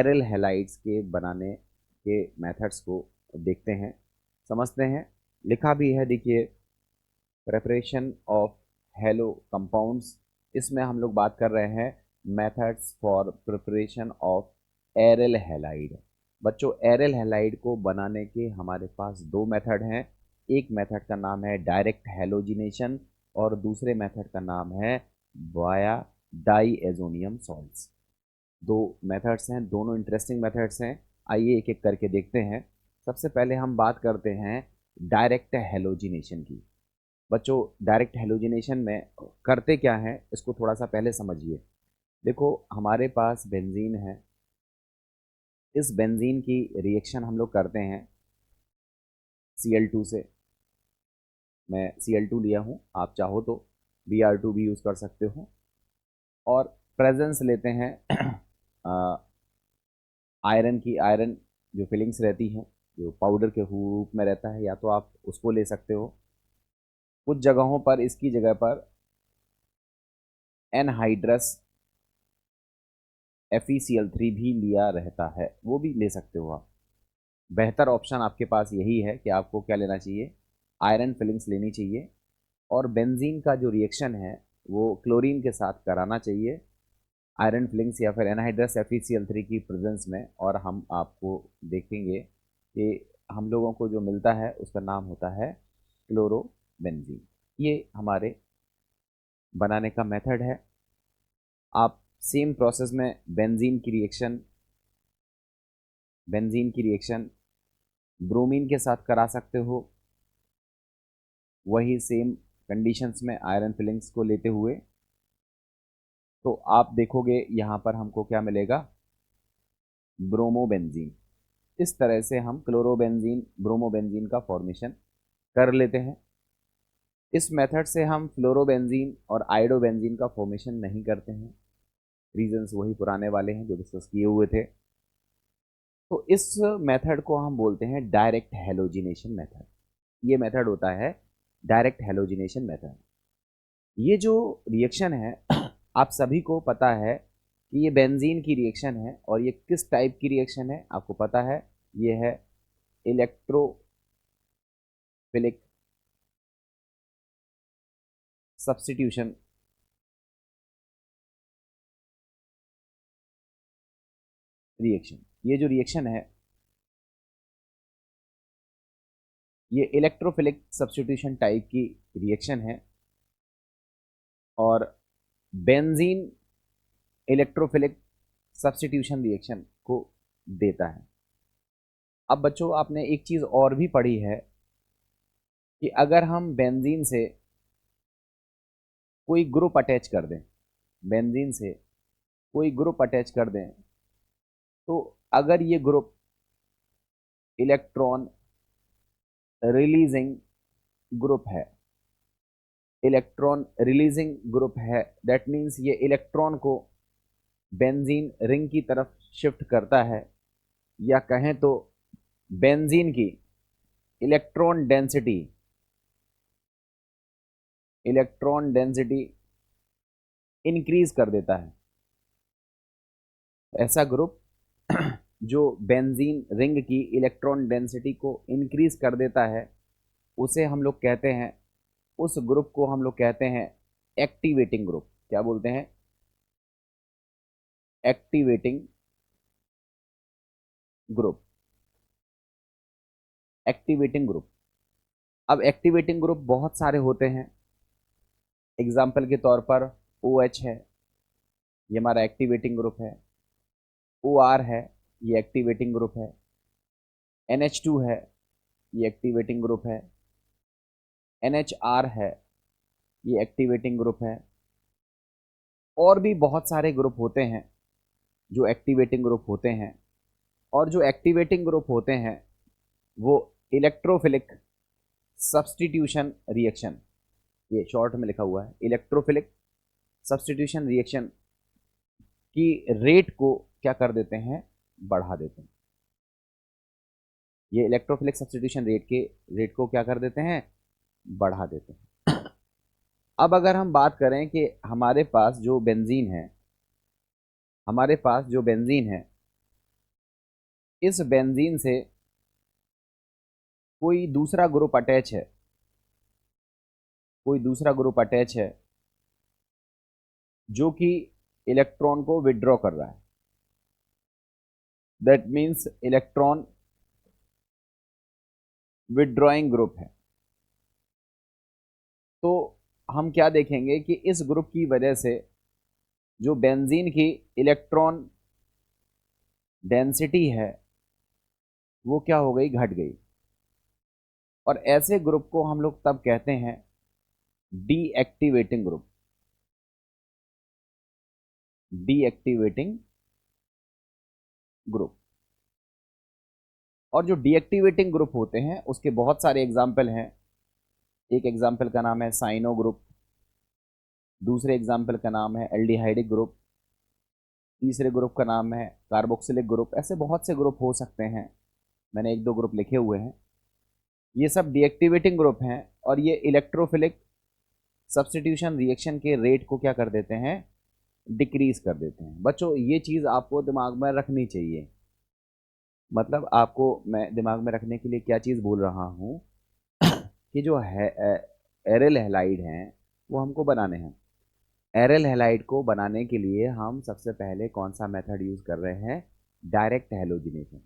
एरल halides के बनाने के मेथड्स को देखते हैं, समझते हैं। लिखा भी है, देखिए, प्रेपरेशन ऑफ हेलो कंपाउंड्स। इसमें हम लोग बात कर रहे हैं methods for preparation of aryl halide. बच्चों, एरल हैलाइड को बनाने के हमारे पास दो मेथड हैं। एक मेथड का नाम है डायरेक्ट हैलोजिनेशन और दूसरे मेथड का नाम है वाया डाईएजोनियम सॉल्ट्स। दो मेथड्स हैं, दोनों इंटरेस्टिंग मेथड्स हैं। आइए एक एक करके देखते हैं। सबसे पहले हम बात करते हैं डायरेक्ट हैलोजिनेशन की। बच्चों, डायरेक्ट हैलोजिनेशन में करते क्या है, इसको थोड़ा सा पहले समझिए। देखो, हमारे पास बेंजीन है। इस बेंजीन की रिएक्शन हम लोग करते हैं Cl2 से। मैं Cl2 लिया हूँ, आप चाहो तो Br2 भी यूज़ कर सकते हो। और प्रेजेंस लेते हैं आयरन की। आयरन जो फिलिंग्स रहती हैं, जो पाउडर के रूप में रहता है, या तो आप उसको ले सकते हो। कुछ जगहों पर इसकी जगह पर एनहाइड्रस FeCl3 भी लिया रहता है, वो भी ले सकते हो आप। बेहतर ऑप्शन आपके पास यही है कि आपको क्या लेना चाहिए, आयरन फिलिंग्स लेनी चाहिए। और बेंजीन का जो रिएक्शन है वो क्लोरीन के साथ कराना चाहिए, आयरन फिलिंग्स या फिर एनहाइड्रस FeCl3 की प्रेजेंस में। और हम आपको देखेंगे कि हम लोगों को जो मिलता है उसका नाम होता है क्लोरोबेंजीन। ये हमारे बनाने का मेथड है। आप सेम प्रोसेस में बेंजीन की रिएक्शन ब्रोमीन के साथ करा सकते हो, वही सेम कंडीशंस में आयरन फिलिंग्स को लेते हुए। तो आप देखोगे यहाँ पर हमको क्या मिलेगा, ब्रोमोबेंजीन। इस तरह से हम क्लोरोबेंजीन ब्रोमोबेंजीन का फॉर्मेशन कर लेते हैं। इस मेथड से हम फ्लोरोबेंजीन और आयोडोबेंजीन का फॉर्मेशन नहीं करते हैं। रीजंस वही पुराने वाले हैं जो डिस्कस किए हुए थे। तो इस मेथड को हम बोलते हैं डायरेक्ट हैलोजिनेशन मेथड। ये मेथड होता है डायरेक्ट हैलोजिनेशन मेथड। ये जो रिएक्शन है आप सभी को पता है कि ये बेंजीन की रिएक्शन है। और ये किस टाइप की रिएक्शन है आपको पता है, ये है इलेक्ट्रोफिलिक सब्स्टिट्यूशन रिएक्शन। ये जो रिएक्शन है ये इलेक्ट्रोफिलिक सब्स्टिट्यूशन टाइप की रिएक्शन है। और बेंजीन इलेक्ट्रोफिलिक सब्स्टिट्यूशन रिएक्शन को देता है। अब बच्चों, आपने एक चीज़ और भी पढ़ी है कि अगर हम बेंजीन से कोई ग्रुप अटैच कर दें, बेंजीन से कोई ग्रुप अटैच कर दें, तो अगर ये ग्रुप इलेक्ट्रॉन रिलीजिंग ग्रुप है, इलेक्ट्रॉन रिलीजिंग ग्रुप है, दैट मीन्स ये इलेक्ट्रॉन को बेंजीन रिंग की तरफ शिफ्ट करता है। या कहें तो बेंजीन की इलेक्ट्रॉन डेंसिटी इंक्रीज कर देता है। ऐसा ग्रुप जो बेंजीन रिंग की इलेक्ट्रॉन डेंसिटी को इंक्रीज कर देता है, उसे हम लोग कहते हैं, उस ग्रुप को हम लोग कहते हैं एक्टिवेटिंग ग्रुप। क्या बोलते हैं, एक्टिवेटिंग ग्रुप। Activating group. अब एक्टिवेटिंग ग्रुप बहुत सारे होते हैं। एग्जाम्पल के तौर पर OH है, ये हमारा एक्टिवेटिंग ग्रुप है। OR है, ये एक्टिवेटिंग ग्रुप है। NH2 है, ये एक्टिवेटिंग ग्रुप है। NHR है, ये एक्टिवेटिंग ग्रुप है। और भी बहुत सारे ग्रुप होते हैं जो एक्टिवेटिंग ग्रुप होते हैं। और जो एक्टिवेटिंग ग्रुप होते हैं वो इलेक्ट्रोफिलिक सब्स्टिट्यूशन रिएक्शन, ये शॉर्ट में लिखा हुआ है, इलेक्ट्रोफिलिक सब्स्टिट्यूशन रिएक्शन की रेट को क्या कर देते हैं, बढ़ा देते हैं। ये इलेक्ट्रोफिलिक सब्स्टिट्यूशन रेट को क्या कर देते हैं, बढ़ा देते हैं। अब अगर हम बात करें कि हमारे पास जो बेंजीन है इस बेंजीन से कोई दूसरा ग्रुप अटैच है, कोई दूसरा ग्रुप अटैच है जो कि इलेक्ट्रॉन को विड्रॉ कर रहा है। That means electron withdrawing group है। तो हम क्या देखेंगे कि इस ग्रुप की वजह से जो बेंजीन की इलेक्ट्रॉन डेंसिटी है वो क्या हो गई, घट गई। और ऐसे ग्रुप को हम लोग तब कहते हैं डीएक्टिवेटिंग ग्रुप, डीएक्टिवेटिंग ग्रुप। और जो डीएक्टिवेटिंग ग्रुप होते हैं उसके बहुत सारे एग्जाम्पल हैं। एक एग्जाम्पल का नाम है साइनो ग्रुप, दूसरे एग्जाम्पल का नाम है एल्डिहाइडिक ग्रुप, तीसरे ग्रुप का नाम है कार्बोक्सिलिक ग्रुप। ऐसे बहुत से ग्रुप हो सकते हैं, मैंने एक दो ग्रुप लिखे हुए हैं। ये सब डीएक्टिवेटिंग ग्रुप हैं और ये इलेक्ट्रोफिलिक सब्स्टिट्यूशन रिएक्शन के रेट को क्या कर देते हैं, डिक्रीज कर देते हैं। बच्चों ये चीज़ आपको दिमाग में रखनी चाहिए। मतलब आपको मैं दिमाग में रखने के लिए क्या चीज़ बोल रहा हूँ कि जो है एरल हैलाइड हैं वो हमको बनाने हैं। एरल हैलाइड को बनाने के लिए हम सबसे पहले कौन सा मेथड यूज़ कर रहे हैं, डायरेक्ट हैलोजिनेशन।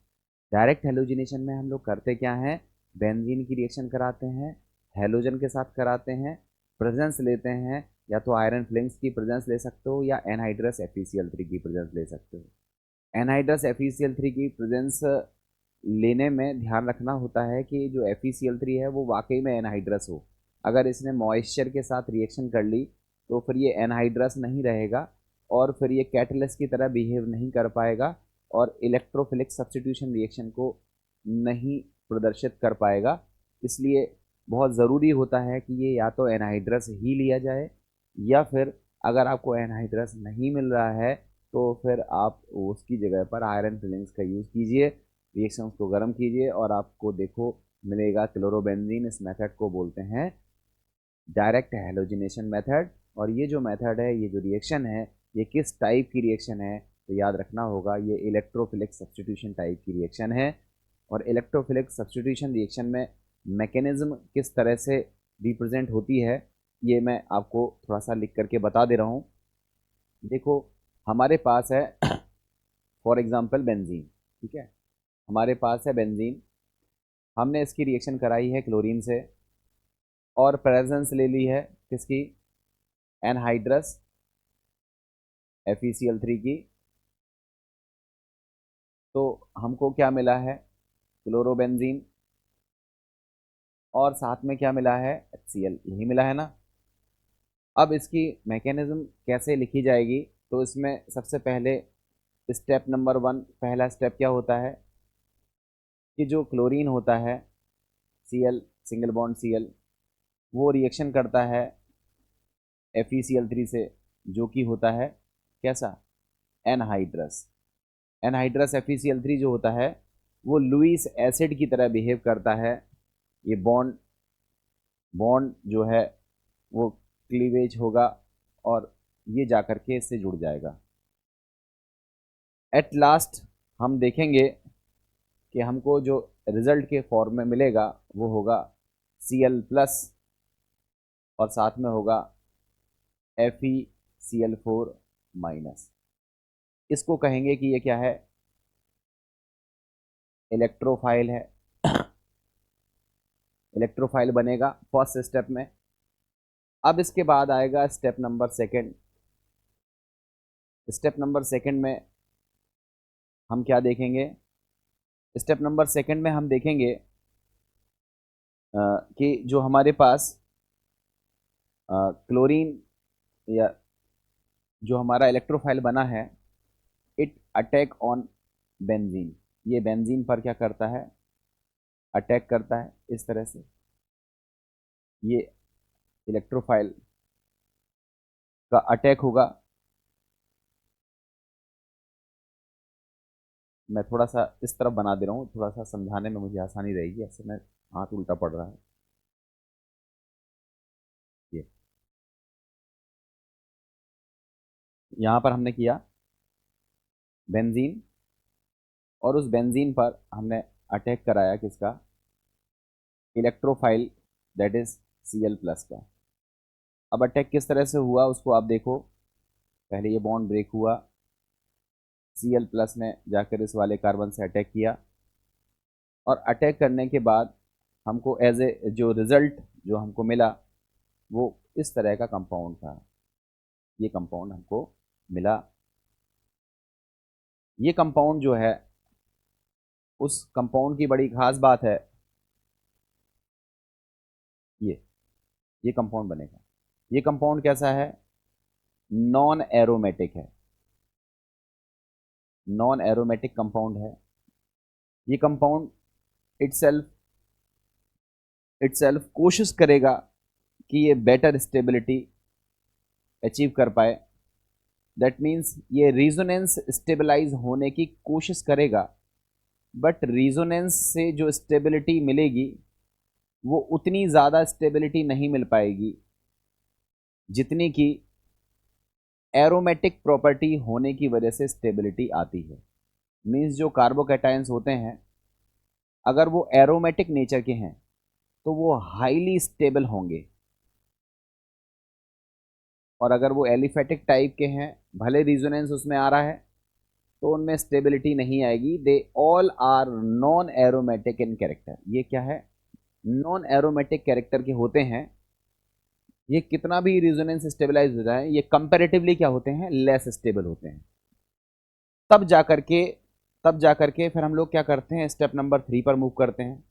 डायरेक्ट हैलोजिनेशन में हम लोग करते क्या हैं, बेंजीन की रिएक्शन कराते हैं, हैलोजन के साथ कराते हैं, प्रेजेंस लेते हैं, या तो आयरन फ्लिंग्स की प्रेजेंस ले सकते हो या एनहाइड्रस FeCl3 की प्रेजेंस ले सकते हो। एनहाइड्रस FeCl3 की प्रेजेंस लेने में ध्यान रखना होता है कि जो FeCl3 है वो वाकई में एनहाइड्रस हो। अगर इसने मॉइस्चर के साथ रिएक्शन कर ली तो फिर ये एनहाइड्रस नहीं रहेगा और फिर ये कैटलिस्ट की तरह बिहेव नहीं कर पाएगा और इलेक्ट्रोफिलिक सब्स्टिट्यूशन रिएक्शन को नहीं प्रदर्शित कर पाएगा। इसलिए बहुत ज़रूरी होता है कि ये या तो एनहाइड्रस ही लिया जाए, या फिर अगर आपको एनहाइड्रस नहीं मिल रहा है तो फिर आप उसकी जगह पर आयरन फिलिंग्स का यूज़ कीजिए, रिएक्शंस को गर्म कीजिए और आपको देखो मिलेगा क्लोरोबेंजीन। इस मेथड को बोलते हैं डायरेक्ट हैलोजिनेशन मेथड। और ये जो मेथड है, ये जो रिएक्शन है, ये किस टाइप की रिएक्शन है, तो याद रखना होगा ये इलेक्ट्रोफिलिक सब्स्टिट्यूशन टाइप की रिएक्शन है। और इलेक्ट्रोफिलिक सब्स्टिट्यूशन रिएक्शन में मैकेनिज्म किस तरह से रिप्रेजेंट होती है ये मैं आपको थोड़ा सा लिख करके बता दे रहा हूँ। देखो हमारे पास है फॉर एग्जांपल बेंजीन, ठीक है, हमारे पास है बेंजीन, हमने इसकी रिएक्शन कराई है क्लोरीन से और प्रेजेंस ले ली है किसकी, एनहाइड्रस FeCl3 की। तो हमको क्या मिला है, क्लोरोबेंजीन, और साथ में क्या मिला है, HCl, यही मिला है ना। अब इसकी मैकेनिज्म कैसे लिखी जाएगी, तो इसमें सबसे पहले स्टेप नंबर 1, पहला स्टेप क्या होता है कि जो क्लोरीन होता है Cl, सिंगल बॉन्ड Cl, वो रिएक्शन करता है FeCl3 से, जो कि होता है कैसा, एनहाइड्रस। एनहाइड्रस FeCl3 जो होता है वो लुईस एसिड की तरह बिहेव करता है। ये बॉन्ड बॉन्ड जो है वो क्लीवेज होगा और ये जाकर के इससे जुड़ जाएगा। एट लास्ट हम देखेंगे कि हमको जो रिजल्ट के फॉर्म में मिलेगा वो होगा Cl+ और साथ में होगा FeCl4-। इसको कहेंगे कि ये क्या है, इलेक्ट्रोफाइल है। इलेक्ट्रोफाइल बनेगा फर्स्ट स्टेप में। अब इसके बाद आएगा step number second. Step number second में हम क्या देखेंगे, स्टेप नंबर सेकंड में हम देखेंगे कि जो हमारे पास क्लोरीन या जो हमारा इलेक्ट्रोफाइल बना है, इट अटैक ऑन बेंजीन। ये बेंजीन पर क्या करता है, अटैक करता है। इस तरह से ये इलेक्ट्रोफाइल का अटैक होगा। मैं थोड़ा सा इस तरफ बना दे रहा हूँ, थोड़ा सा समझाने में मुझे आसानी रहेगी, ऐसे में हाथ उल्टा पड़ रहा है। ये यहाँ पर हमने किया बेंजीन और उस बेंजीन पर हमने अटैक कराया किसका, electrophile that is Cl plus का। अब अटैक किस तरह से हुआ उसको आप देखो। पहले ये बॉन्ड ब्रेक हुआ, Cl प्लस ने जाकर इस वाले कार्बन से अटैक किया, और अटैक करने के बाद हमको एज ए जो रिजल्ट जो हमको मिला वो इस तरह का कंपाउंड था। ये कंपाउंड हमको मिला। ये कंपाउंड जो है, उस कंपाउंड की बड़ी खास बात है, ये कंपाउंड बनेगा। ये कंपाउंड कैसा है, नॉन एरोमेटिक है, नॉन एरोमेटिक कंपाउंड है। ये कंपाउंड इटसेल्फ इटसेल्फ कोशिश करेगा कि ये बेटर स्टेबिलिटी अचीव कर पाए। दैट मीन्स ये रिजोनेंस स्टेबलाइज होने की कोशिश करेगा, बट रिजोनेंस से जो स्टेबिलिटी मिलेगी वो उतनी ज़्यादा स्टेबिलिटी नहीं मिल पाएगी जितनी कि एरोमेटिक प्रॉपर्टी होने की वजह से स्टेबिलिटी आती है। मीन्स जो कार्बोकैटायंस होते हैं अगर वो एरोमेटिक नेचर के हैं तो वो हाईली स्टेबल होंगे, और अगर वो एलिफेटिक टाइप के हैं, भले रिजोनेंस उसमें आ रहा है तो उनमें स्टेबिलिटी नहीं आएगी। They all are non aromatic in character. ये क्या है, नॉन एरोमेटिक कैरेक्टर के होते हैं। ये कितना भी रिजोनेंस स्टेबलाइज हो जाए, ये कंपैरेटिवली क्या होते हैं, लेस स्टेबल होते हैं। तब जाकर के फिर हम लोग क्या करते हैं, स्टेप नंबर 3 पर मूव करते हैं।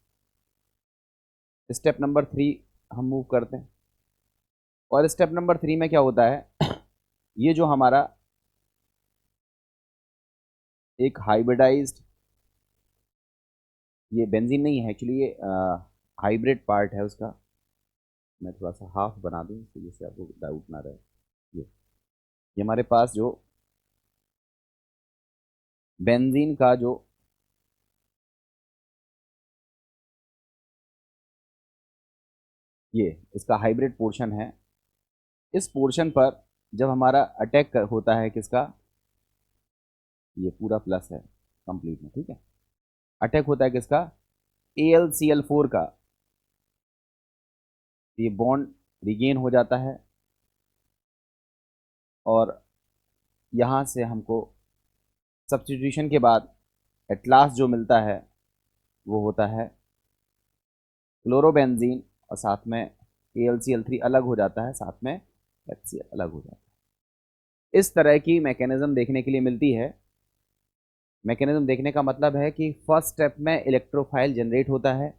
स्टेप नंबर 3 हम मूव करते हैं, और स्टेप नंबर 3 में क्या होता है, ये जो हमारा एक हाइब्रिडाइज्ड, ये बेंजीन नहीं है एक्चुअली, ये हाइब्रिड पार्ट है उसका। मैं थोड़ा सा हाफ बना दूं जिससे आपको डाउट ना रहे। ये हमारे पास जो बेंजीन का जो ये इसका हाइब्रिड पोर्शन है, इस पोर्शन पर जब हमारा अटैक होता है किसका, ये पूरा प्लस है कंप्लीट में, ठीक है। अटैक होता है किसका, AlCl4 का। ये बॉन्ड रिगेन हो जाता है, और यहाँ से हमको सब्स्टिट्यूशन के बाद एट लास्ट जो मिलता है वो होता है क्लोरोबेंजीन, और साथ में AlCl3 अलग हो जाता है, साथ में HCl अलग हो जाता है। इस तरह की मैकेनिज्म देखने के लिए मिलती है। मैकेनिज्म देखने का मतलब है कि फर्स्ट स्टेप में इलेक्ट्रोफाइल जनरेट होता है,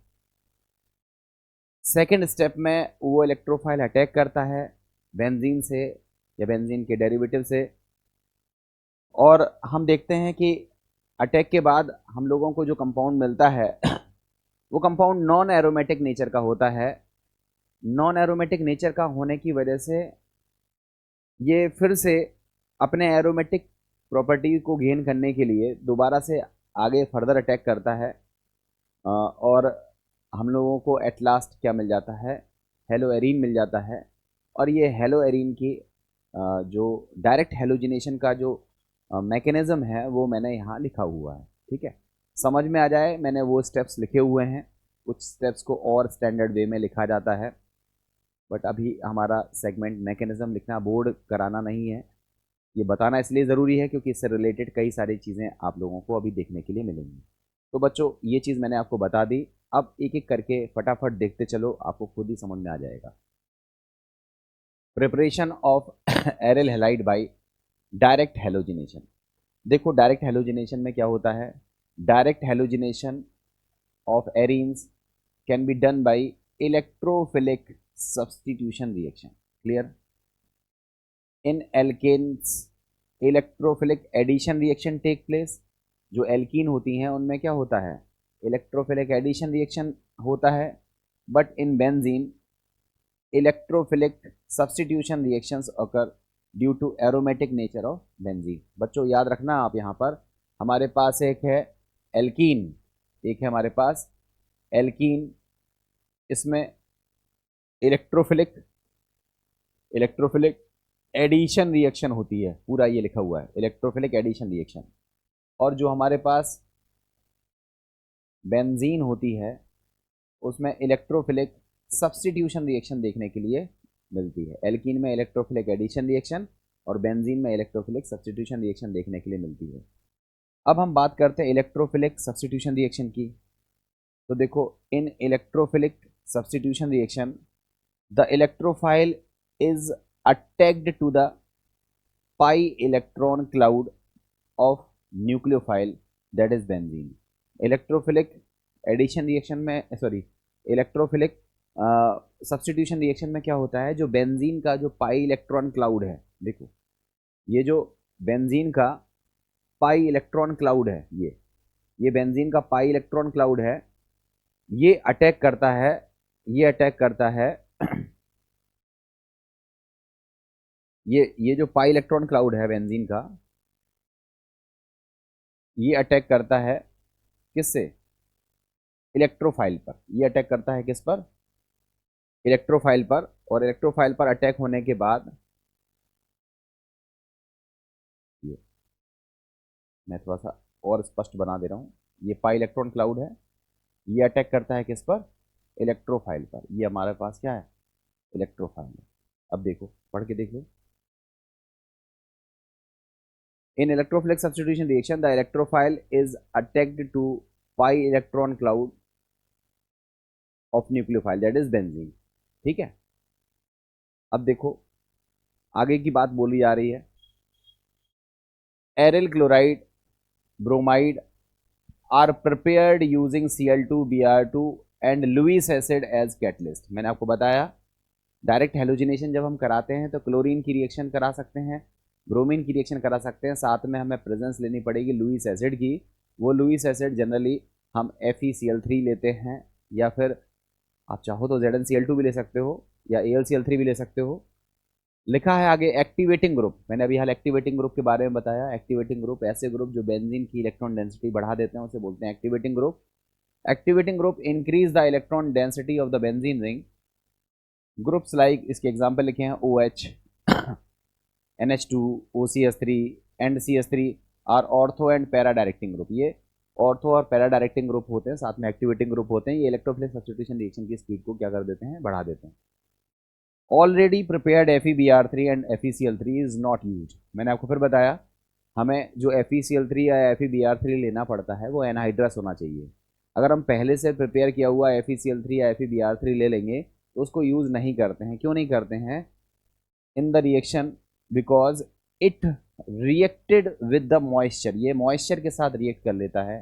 सेकेंड स्टेप में वो इलेक्ट्रोफाइल अटैक करता है बेंजीन से या बेंजीन के डेरिवेटिव से, और हम देखते हैं कि अटैक के बाद हम लोगों को जो कंपाउंड मिलता है वो कंपाउंड नॉन एरोमेटिक नेचर का होता है। नॉन एरोमेटिक नेचर का होने की वजह से ये फिर से अपने एरोमेटिक प्रॉपर्टी को गेन करने के लिए दोबारा से आगे फर्दर अटैक करता है, और हम लोगों को एट लास्ट क्या मिल जाता है, हेलोएरीन मिल जाता है। और ये हेलोएरीन की जो डायरेक्ट हेलोजिनेशन का जो मैकेनिज्म है वो मैंने यहाँ लिखा हुआ है, ठीक है। समझ में आ जाए, मैंने वो स्टेप्स लिखे हुए हैं। कुछ स्टेप्स को और स्टैंडर्ड वे में लिखा जाता है, बट अभी हमारा सेगमेंट मैकेनिज्म लिखना, बोर्ड कराना नहीं है। ये बताना इसलिए ज़रूरी है क्योंकि इससे रिलेटेड कई सारी चीज़ें आप लोगों को अभी देखने के लिए मिलेंगी। तो बच्चों ये चीज़ मैंने आपको बता दी। अब एक एक करके फटाफट देखते चलो, आपको खुद ही समझ में आ जाएगा। Preparation of aryl halide by direct halogenation. देखो डायरेक्ट हेलोजिनेशन में क्या होता है, direct halogenation of arenes can be done by electrophilic substitution reaction. Clear. In alkenes electrophilic addition reaction take place. जो एल्कीन होती हैं उनमें क्या होता है, इलेक्ट्रोफिलिक एडिशन रिएक्शन होता है, but in benzene electrophilic substitution reactions occur due to aromatic nature of benzene. बच्चों याद रखना आप, यहाँ पर हमारे पास एक है एल्कीन, एक है हमारे पास एल्कीन, इसमें इलेक्ट्रोफिलिक एडिशन रिएक्शन होती है, पूरा ये लिखा हुआ है इलेक्ट्रोफिलिक एडिशन रिएक्शन। और जो हमारे पास बेंजीन होती है उसमें इलेक्ट्रोफिलिक सब्स्टिट्यूशन रिएक्शन देखने के लिए मिलती है। एल्कीन में इलेक्ट्रोफिलिक एडिशन रिएक्शन और बेंजीन में इलेक्ट्रोफिलिक सब्स्टिट्यूशन रिएक्शन देखने के लिए मिलती है। अब हम बात करते हैं इलेक्ट्रोफिलिक सब्स्टिट्यूशन रिएक्शन की। तो देखो, in electrophilic substitution reaction the electrophile is attacked to the pi electron cloud of nucleophile that is benzene. Electrophilic addition reaction में, सॉरी, इलेक्ट्रोफिलिक सब्स्टिट्यूशन रिएक्शन में क्या होता है, जो बेंजीन का जो पाई इलेक्ट्रॉन क्लाउड है, देखो ये जो बेंजीन का पाई इलेक्ट्रॉन क्लाउड है, ये बेंजीन का पाई इलेक्ट्रॉन क्लाउड है, ये अटैक करता है, ये अटैक करता है ये जो पाई इलेक्ट्रॉन क्लाउड है बेंजीन का, ये अटैक करता है किससे? इलेक्ट्रोफाइल पर। ये अटैक करता है किस पर? इलेक्ट्रोफाइल पर। और इलेक्ट्रोफाइल पर अटैक होने के बाद, ये मैं थोड़ा सा और स्पष्ट बना दे रहा हूं, ये पाई इलेक्ट्रॉन क्लाउड है, ये अटैक करता है किस पर? इलेक्ट्रोफाइल पर। ये हमारे पास क्या है? इलेक्ट्रोफाइल है। अब देखो, पढ़ के देख लो। In electrophilic substitution reaction, the electrophile is attacked to pi electron cloud of nucleophile that is benzene। ठीक है। अब देखो आगे की बात बोली जा रही है। Aryl chloride, bromide are prepared using Cl2 Br2 and Lewis acid as catalyst. मैंने आपको बताया डायरेक्ट हेलोजिनेशन जब हम कराते हैं तो क्लोरीन की रिएक्शन करा सकते हैं, ब्रोमीन की रिएक्शन करा सकते हैं, साथ में हमें प्रेजेंस लेनी पड़ेगी लुईस एसिड की। वो लुईस एसिड जनरली हम FeCl3 लेते हैं, या फिर आप चाहो तो ZnCl2 भी ले सकते हो, या AlCl3 भी ले सकते हो। लिखा है आगे एक्टिवेटिंग ग्रुप। मैंने अभी हाल एक्टिवेटिंग ग्रुप के बारे में बताया। एक्टिवेटिंग ग्रुप ऐसे ग्रुप जो बेंजीन की इलेक्ट्रॉन डेंसिटी बढ़ा देते हैं उसे बोलते हैं activating group. Activating group increase the electron density of the benzene ring. Groups like, इसके एग्जाम्पल लिखे हैं OH, NH2, OCS3 and CH3 are ortho and para directing group. ये ऑर्थो और पैरा डायरेक्टिंग ग्रुप होते हैं, साथ में एक्टिवेटिंग ग्रुप होते हैं। ये इलेक्ट्रोफिलिक सब्स्टिट्यूशन रिएक्शन की स्पीड को क्या कर देते हैं? बढ़ा देते हैं। Already prepared FeBr3 and FeCl3 is not use. मैंने आपको फिर बताया, हमें जो FeCl3 या FeBr3 लेना पड़ता है वो एनहाइड्रस होना चाहिए। अगर हम पहले से प्रिपेयर किया हुआ FeCl3 या FeBr3 ले लेंगे तो उसको यूज़ नहीं करते हैं। क्यों नहीं करते हैं? In the reaction because it reacted with the moisture. ये मॉइस्चर के साथ रिएक्ट कर लेता है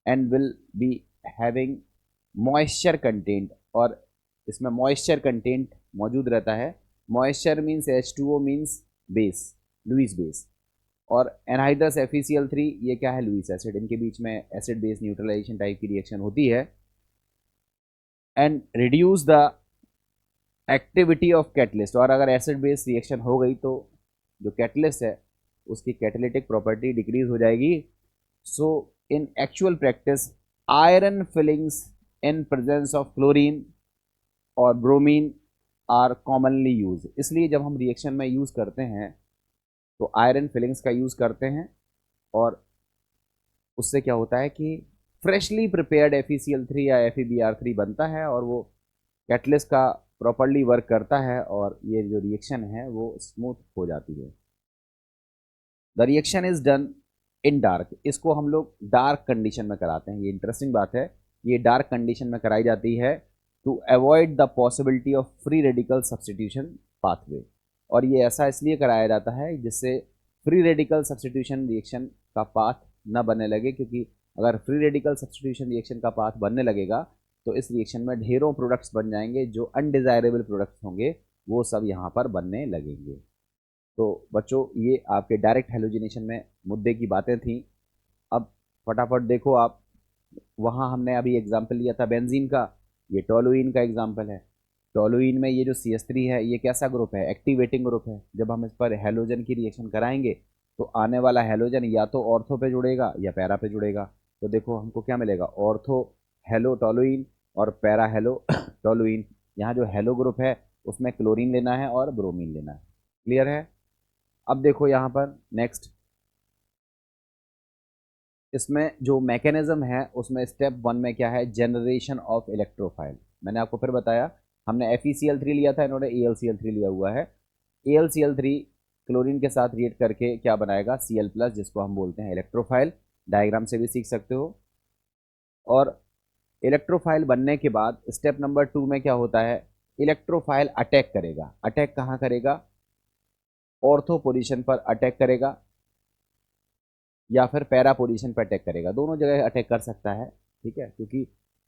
and will be having moisture content, और इसमें मॉइस्चर कंटेंट मौजूद रहता है। Moisture means H2O means base, Lewis base, और एनहाइड्रस FeCl3 ये क्या है? Lewis acid. इनके बीच में एसिड बेस न्यूट्रलाइजेशन टाइप की रिएक्शन होती है and reduce the activity of catalyst. और अगर एसिड बेस रिएक्शन हो गई तो जो कैटलिस्ट है उसकी कैटेलिटिक प्रॉपर्टी डिक्रीज हो जाएगी। So in actual practice iron filings in presence of chlorine और ब्रोमीन आर कॉमनली यूज। इसलिए जब हम रिएक्शन में यूज करते हैं तो आयरन फिलिंग्स का यूज करते हैं, और उससे क्या होता है कि फ्रेशली प्रिपेयर्ड FeCl3 या FeBr3 बनता है और वो कैटलिस्ट का प्रॉपरली वर्क करता है और ये जो रिएक्शन है वो स्मूथ हो जाती है। The reaction is done in dark. इसको हम लोग डार्क कंडीशन में कराते हैं। ये इंटरेस्टिंग बात है, ये डार्क कंडीशन में कराई जाती है to avoid the possibility of free radical substitution pathway. और ये ऐसा इसलिए कराया जाता है जिससे फ्री रेडिकल सब्स्टिट्यूशन रिएक्शन का पाथ न बनने लगे, क्योंकि अगर फ्री रेडिकल सब्स्टिट्यूशन रिएक्शन का पाथ बनने लगेगा तो इस रिएक्शन में ढेरों प्रोडक्ट्स बन जाएंगे, जो अनडिजायरेबल प्रोडक्ट्स होंगे वो सब यहाँ पर बनने लगेंगे। तो बच्चों, ये आपके डायरेक्ट हेलोजिनेशन में मुद्दे की बातें थी। अब फटाफट देखो आप, वहाँ हमने अभी एग्जाम्पल लिया था बेंजीन का, ये टोलुइन का एग्जाम्पल है। टोलुइन में ये जो CH3 है ये कैसा ग्रुप है? एक्टिवेटिंग ग्रुप है। जब हम इस पर हेलोजन की रिएक्शन कराएंगे तो आने वाला हेलोजन या तो ऑर्थो पे जुड़ेगा या पैरा पे जुड़ेगा। तो देखो हमको क्या मिलेगा? ऑर्थो हेलो टोलुइन और पैरा हेलो टोलुइन। यहाँ जो हेलो ग्रुप है उसमें क्लोरीन लेना है और ब्रोमीन लेना है। क्लियर है? अब देखो यहाँ पर नेक्स्ट इसमें जो मैकेनिज्म है उसमें स्टेप 1 में क्या है, जनरेशन ऑफ इलेक्ट्रोफाइल। मैंने आपको फिर बताया, हमने FeCl3 लिया था, इन्होंने AlCl3 लिया हुआ है। AlCl3 क्लोरीन के साथ रिएक्ट करके क्या बनाएगा, Cl+, जिसको हम बोलते हैं इलेक्ट्रोफाइल। डायग्राम से भी सीख सकते हो। और इलेक्ट्रोफाइल बनने के बाद स्टेप नंबर 2 में क्या होता है, इलेक्ट्रोफाइल अटैक करेगा। अटैक कहाँ करेगा, ऑर्थो पोजीशन पर अटैक करेगा या फिर पैरा पोजीशन पर अटैक करेगा। दोनों जगह अटैक कर सकता है, ठीक है, क्योंकि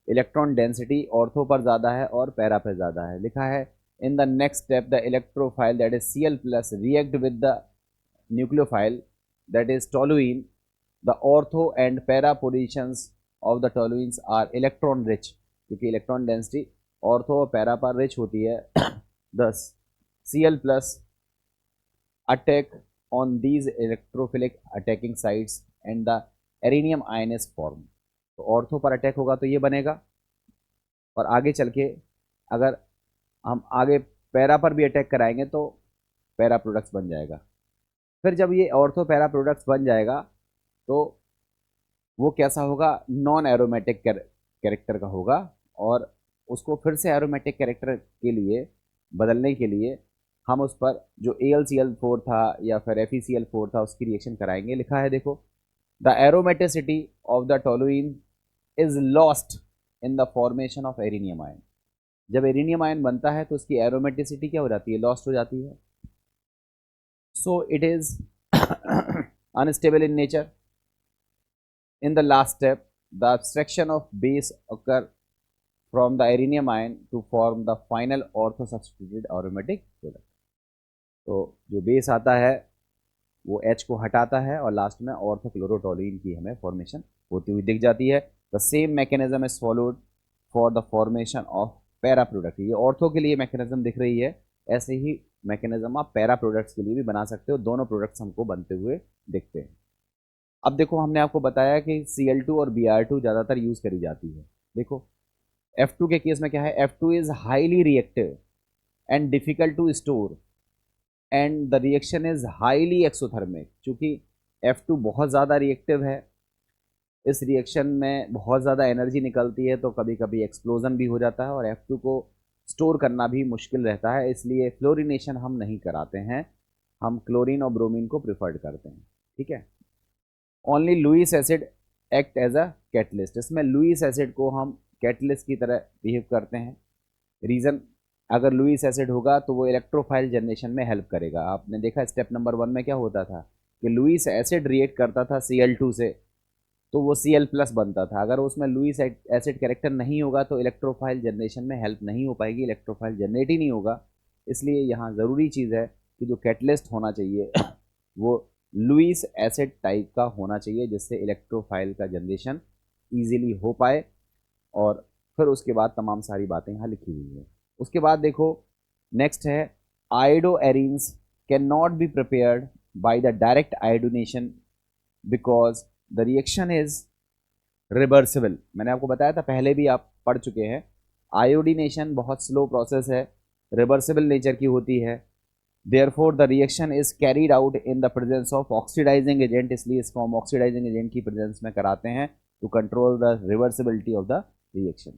इलेक्ट्रॉन डेंसिटी ऑर्थो पर ज़्यादा है और पैरा पर ज़्यादा है। लिखा है in the next step the electrophile that is Cl+ react with the nucleophile that is toluene. The ortho and para positions of the toluenes are electron rich, क्योंकि इलेक्ट्रॉन डेंसिटी ऑर्थो और para पर rich होती है। दस Cl+ attack on these electrophilic attacking sites and the arenium ion is form. तो ortho पर attack होगा तो ये बनेगा, और आगे चल के अगर हम आगे पैरा पर भी अटैक कराएंगे तो पैरा प्रोडक्ट्स बन जाएगा। फिर जब ये ऑर्थो पैरा प्रोडक्ट्स बन जाएगा तो वो कैसा होगा, नॉन एरोमेटिक कैरेक्टर का होगा, और उसको फिर से एरोमेटिक कैरेक्टर के लिए बदलने के लिए हम उस पर जो AlCl4 था या फिर FeCl4 था उसकी रिएक्शन कराएंगे। लिखा है देखो, the aromaticity of the toluene is lost in the formation of arenium ion. जब एरिनियम आयन बनता है तो उसकी एरोमेटिसिटी क्या हो जाती है, लॉस्ट हो जाती है। So it is unstable in nature. In the last step, the abstraction of base occur from the erinium ion to form the final ortho-substituted aromatic product. तो जो बेस आता है वो H को हटाता है और लास्ट में ऑर्थोक्लोरोटोलुइन की हमें फॉर्मेशन होती हुई दिख जाती है। The same mechanism is followed for the formation of para product. ये ऑर्थो के लिए मैकेनिज्म दिख रही है, ऐसे ही मैकेनिज्म आप पैरा प्रोडक्ट्स के लिए भी बना सकते हो। दोनों प्रोडक्ट्स हमको बनते हुए दिखते हैं। अब देखो, हमने आपको बताया कि Cl2 और Br2 ज़्यादातर यूज़ करी जाती है। देखो F2 के केस में क्या है, F2 is highly reactive and difficult to store and the reaction is highly exothermic. चूँकि F2 बहुत ज़्यादा रिएक्टिव है, इस रिएक्शन में बहुत ज़्यादा एनर्जी निकलती है, तो कभी कभी एक्सप्लोजन भी हो जाता है और F2 को स्टोर करना भी मुश्किल रहता है। इसलिए फ्लोरिनेशन हम नहीं कराते हैं, हम क्लोरीन और ब्रोमीन को प्रिफर्ड करते हैं, ठीक है। Only Lewis acid act as a catalyst. इसमें लुईस एसिड को हम कैटलिस्ट की तरह बिहेव करते हैं। रीज़न, अगर लुईस एसिड होगा तो वो इलेक्ट्रोफाइल जनरेशन में हेल्प करेगा। आपने देखा स्टेप नंबर 1 में क्या होता था कि लुईस एसिड रिएक्ट करता था Cl2 से तो वो Cl+ बनता था। अगर उसमें लुईस एसिड कैरेक्टर नहीं होगा तो इलेक्ट्रोफाइल जनरेशन में हेल्प नहीं हो पाएगी, इलेक्ट्रोफाइल जनरेट ही नहीं होगा। इसलिए यहाँ ज़रूरी चीज़ है कि जो कैटलिस्ट होना चाहिए वो लुईस एसिड टाइप का होना चाहिए, जिससे इलेक्ट्रोफाइल का जनरेशन इजीली हो पाए। और फिर उसके बाद तमाम सारी बातें यहाँ लिखी हुई हैं। उसके बाद देखो नेक्स्ट है, iodo arenes can not be prepared by the direct iodination because the reaction is reversible. मैंने आपको बताया था, पहले भी आप पढ़ चुके हैं, आयोडीनेशन बहुत स्लो प्रोसेस है, रिवर्सिबल नेचर की होती है। Therefore, the reaction is carried out in the presence of oxidizing agent, इसलिए इसको हम ऑक्सीडाइजिंग एजेंट की प्रेजेंस में कराते हैं to control the reversibility of the reaction.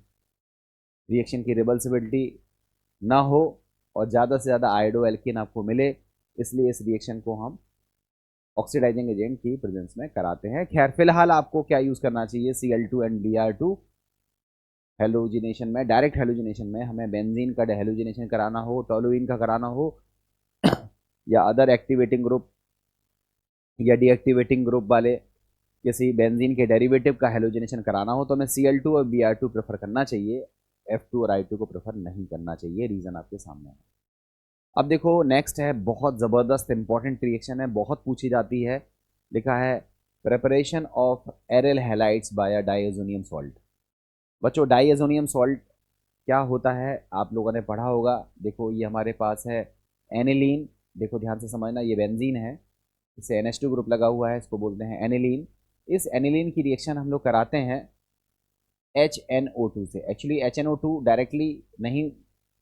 Reaction की रिवर्सिबिलिटी ना हो और ज़्यादा से ज़्यादा आयोडो एल्कीन आपको मिले, इसलिए इस रिएक्शन को हम ऑक्सीडाइजिंग एजेंट की प्रेजेंस में कराते हैं। खैर फिलहाल आपको क्या यूज़ करना चाहिए, Cl2 एंड Br2 हेलोजिनेशन में, डायरेक्ट हेलोजिनेशन में हमें बेंजीन का हेलोजिनेशन कराना हो, टोलुइन का कराना हो या अदर एक्टिवेटिंग ग्रुप या डीएक्टिवेटिंग ग्रुप वाले किसी बेंजीन के डेरिवेटिव का हेलोजिनेशन कराना हो तो हमें Cl2 और Br2 प्रेफर करना चाहिए, F2 और I2 को प्रेफर नहीं करना चाहिए। रीज़न आपके सामने है। अब देखो नेक्स्ट है, बहुत ज़बरदस्त इंपॉर्टेंट रिएक्शन है, बहुत पूछी जाती है। लिखा है preparation of aryl halides by diazonium salt. बच्चों डाइएजोनियम सॉल्ट क्या होता है आप लोगों ने पढ़ा होगा। देखो ये हमारे पास है एनिलीन, देखो ध्यान से समझना, ये बेंजीन है, इसे NH2 ग्रुप लगा हुआ है, इसको बोलते हैं एनिलीन। इस एनिलीन की रिएक्शन हम लोग कराते हैं HNO2 से। एक्चुअली HNO2 डायरेक्टली नहीं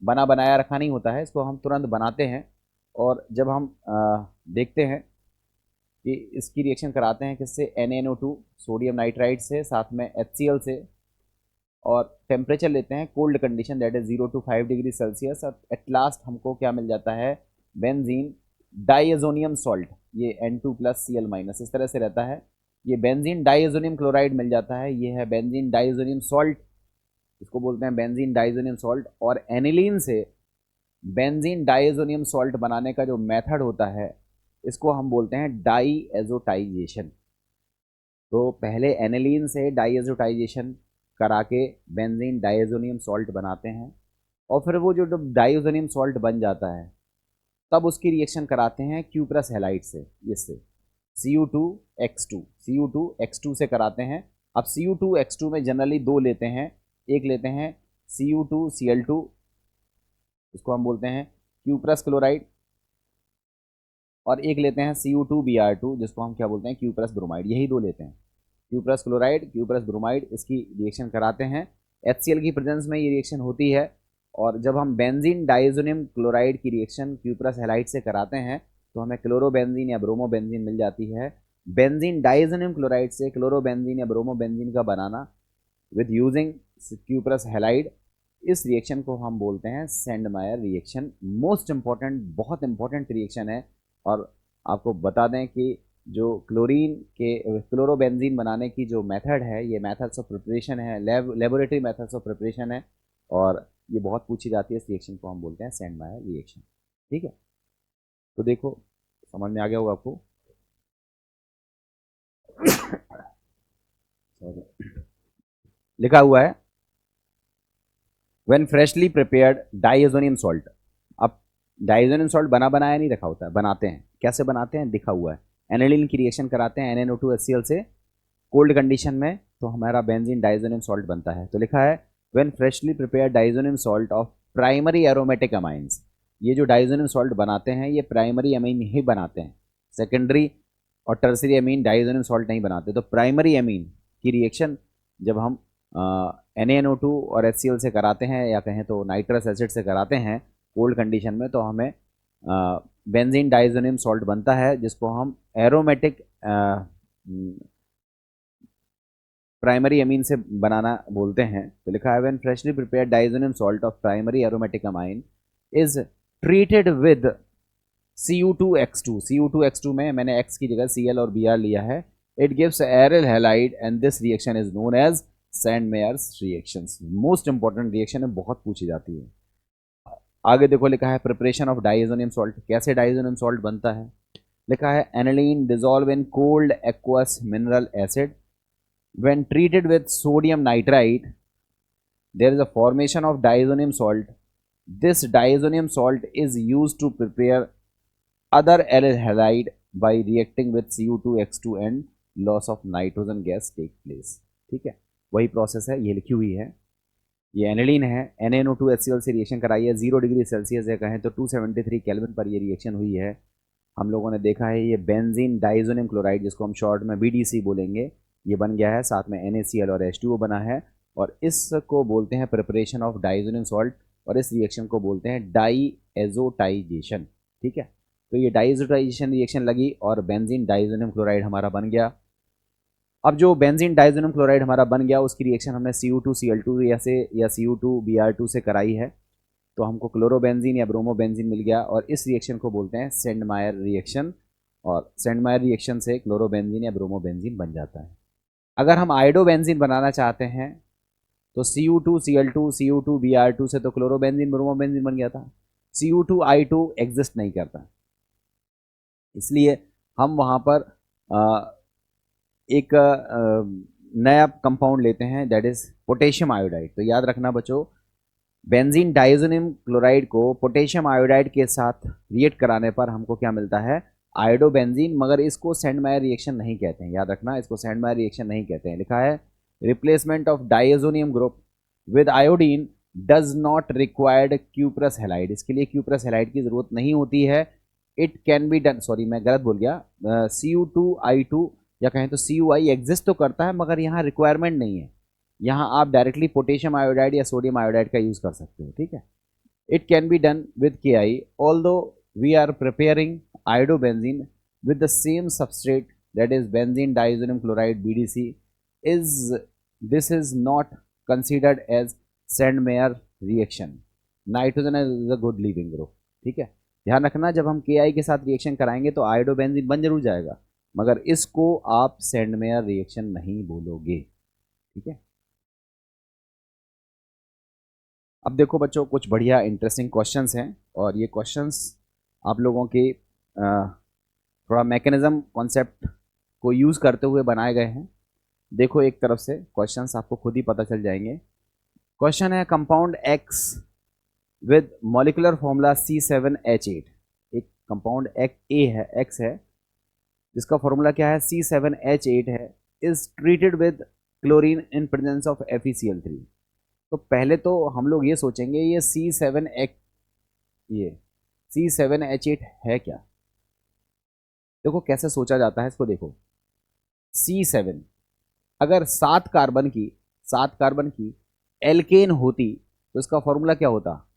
बनाया रखा नहीं होता है, इसको हम तुरंत बनाते हैं। और जब हम देखते हैं कि इसकी रिएक्शन कराते हैं किससे, NaNO2 सोडियम नाइट्राइड से, साथ में HCl से, और टेम्परेचर लेते हैं cold condition that is 0 to 5 degree Celsius, और एट लास्ट हमको क्या मिल जाता है, बेंजीन डाइएजोनियम सॉल्ट, ये N2+Cl- इस तरह से रहता है, ये बेंजीन डाइएजोनियम क्लोराइड मिल जाता है, ये है बेंजीन डाइएजोनियम सॉल्ट, इसको बोलते हैं बेंजीन डाइएजोनियम सॉल्ट। और एनिलीन से बेंजीन डाइएजोनियम सॉल्ट बनाने का जो मेथड होता है इसको हम बोलते हैं डाईएजोटाइजेशन। तो पहले एनिलीन से डाईएजोटाइजेशन करा के बेंजीन डाइएजोनियम सॉल्ट बनाते हैं, और फिर वो जो डाइएजोनियम सॉल्ट बन जाता है तब उसकी रिएक्शन कराते हैं क्यूप्रस हैलाइड से, इससे Cu2x2 से कराते हैं। अब Cu2x2 में जनरली दो लेते हैं, एक लेते हैं Cu2Cl2, इसको हम बोलते हैं क्यूप्रस क्लोराइड, और एक लेते हैं Cu2Br2 जिसको हम क्या बोलते हैं क्यूप्रस ब्रोमाइड, यही दो लेते हैं, क्यूप्रस क्लोराइड क्यूप्रस ब्रोमाइड, इसकी रिएक्शन कराते हैं। HCl की प्रेजेंस में ये रिएक्शन होती है, और जब हम बेंजीन डाइएजोनियम क्लोराइड की रिएक्शन क्यूप्रस हैलाइड से कराते हैं तो हमें क्लोरोबेंजीन या ब्रोमोबेंजीन मिल जाती है। बेंजीन डाइएजोनियम क्लोराइड से क्लोरोबेंजीन या ब्रोमोबेंजीन का बनाना विद यूजिंग क्यूप्रस हैलाइड, इस रिएक्शन को हम बोलते हैं सेंडमायर रिएक्शन। मोस्ट इंपॉर्टेंट, बहुत इंपॉर्टेंट रिएक्शन है। और आपको बता दें कि जो क्लोरीन के क्लोरोबेंजीन बनाने की जो मेथड है, ये मेथड्स ऑफ प्रिपरेशन है, लेबोरेटरी मेथड्स ऑफ प्रिपरेशन है, और ये बहुत पूछी जाती है। इस रिएक्शन को हम बोलते हैं सेंडमायर रिएक्शन। ठीक है, तो देखो समझ में आ गया होगा आपको। लिखा हुआ है when freshly prepared diazonium salt. अब डाइएजोनियम सॉल्ट बना बनाया नहीं रखा होता है, बनाते हैं, कैसे बनाते हैं दिखा हुआ है। एनिलीन की रिएक्शन कराते हैं NaNO2 HCl से कोल्ड कंडीशन में, तो हमारा बेंजीन डाइएजोनियम सॉल्ट बनता है। तो लिखा है when freshly prepared diazonium salt of primary aromatic amines. ये जो डाइएजोनियम सॉल्ट बनाते हैं ये प्राइमरी अमीन ही बनाते हैं, सेकेंडरी और टर्सरी अमीन डाइएजोनियम सॉल्ट नहीं बनाते। तो प्राइमरी अमीन की रिएक्शन जब हम NaNO2 और HCl से कराते हैं, या कहें तो नाइट्रस एसिड से कराते हैं कोल्ड कंडीशन में, तो हमें बेंजीन डाइएजोनियम सॉल्ट बनता है, जिसको हम एरोमेटिक प्राइमरी अमीन से बनाना बोलते हैं। तो लिखा है when freshly prepared diazonium salt of primary aromatic amine is treated with Cu2x2 में मैंने X की जगह Cl और Br लिया है। It gives aryl halide and this reaction is known as Sandmeyer's reactions. Most important reaction है, बहुत पूछी जाती है। आगे देखो लिखा है प्रिपरेशन ऑफ डाइएजोनियम सॉल्ट, कैसे डाइएजोनियम सॉल्ट बनता है। लिखा है aniline dissolve in cold aqueous mineral acid when treated with sodium nitrite there is a formation of diazonium salt. This diazonium salt is used to prepare other aryl halide by reacting with Cu2x2 and loss of nitrogen gas take place। ठीक है, वही process है, ये लिखी हुई है। ये aniline है, NaNO2 HCl से रिएक्शन कराई है 0 डिग्री सेल्सियस है, कहें तो 273 केल्विन पर ये रिएक्शन हुई है। हम लोगों ने देखा है ये बेंजीन डाइएजोनियम क्लोराइड, जिसको हम शॉर्ट में BDC बोलेंगे, ये बन गया है, साथ में NaCl और H2O बना है, और इसको बोलते हैं प्रिपरेशन ऑफ डाइएजोनियम सॉल्ट, और इस रिएक्शन को बोलते हैं डाईएजोटाइजेशन। ठीक है, तो ये डाईएजोटाइजेशन रिएक्शन लगी और बेंजीन डाइएजोनियम क्लोराइड हमारा बन गया। अब जो बेंजीन डाइएजोनियम क्लोराइड हमारा बन गया उसकी रिएक्शन हमने Cu2Cl2 या Cu2Br2 से कराई है, तो हमको क्लोरोबेंजीन या ब्रोमोबेंजीन मिल गया, और इस रिएक्शन को बोलते हैं सेंडमायर रिएक्शन, और सेंडमायर रिएक्शन से क्लोरोबेंजीन या ब्रोमोबेंजीन बन जाता है। अगर हम आयोडोबेंजीन बनाना चाहते हैं तो Cu2Cl2 Cu2Br2 से तो क्लोरोबेंजीन ब्रोमोबेंजीन बन गया था, Cu2I2 एग्जिस्ट नहीं करता, इसलिए हम वहाँ पर एक नया कंपाउंड लेते हैं दैट इज पोटेशियम आयोडाइड। तो याद रखना बच्चों, बेंजीन डाइएजोनियम क्लोराइड को पोटेशियम आयोडाइड के साथ रिएक्ट कराने पर हमको क्या मिलता है, आयोडोबेंजीन, मगर इसको सेंडमायर रिएक्शन नहीं कहते हैं। याद रखना, इसको सेंडमायर रिएक्शन नहीं कहते हैं। लिखा है replacement of diazonium group with iodine does not required cuprous halide. इसके लिए क्यूप्रस हैलाइड की जरूरत नहीं होती है। It can be done, sorry मैं गलत बोल गया, Cu2I2 या कहें तो Cui एग्जिस्ट तो करता है, मगर यहाँ रिक्वायरमेंट नहीं है, यहाँ आप डायरेक्टली पोटेशियम आयोडाइड या सोडियम आयोडाइड का यूज़ कर सकते हो। ठीक है, it can be done with Ki although we are preparing iodobenzene with the same substrate, that is benzene diazoxide chloride BDC, is this is not considered as Sandmeyer reaction. Nitrogen is a good leaving group. ठीक है, ध्यान रखना जब हम KI के साथ reaction कराएंगे तो आयोडोबेंजीन बन जरूर जाएगा, मगर इसको आप सैंडमेयर रिएक्शन नहीं बोलोगे। ठीक है, अब देखो बच्चों कुछ बढ़िया इंटरेस्टिंग क्वेश्चंस हैं, और ये क्वेश्चंस आप लोगों के थोड़ा मैकेनिज्म कॉन्सेप्ट को यूज़ करते हुए बनाए गए हैं। देखो एक तरफ से क्वेश्चंस आपको खुद ही पता चल जाएंगे। क्वेश्चन है compound X with molecular formula C7H8। एक कंपाउंड X है जिसका फॉर्मूला क्या है, C7H8 है, is treated with chlorine in presence of FeCl3। तो पहले तो हम लोग ये सोचेंगे ये C7H8 है क्या। देखो कैसे सोचा जाता है इसको, देखो C7 अगर 7 कार्बन की एल्केन होती तो इसका फॉर्मूला क्या होता,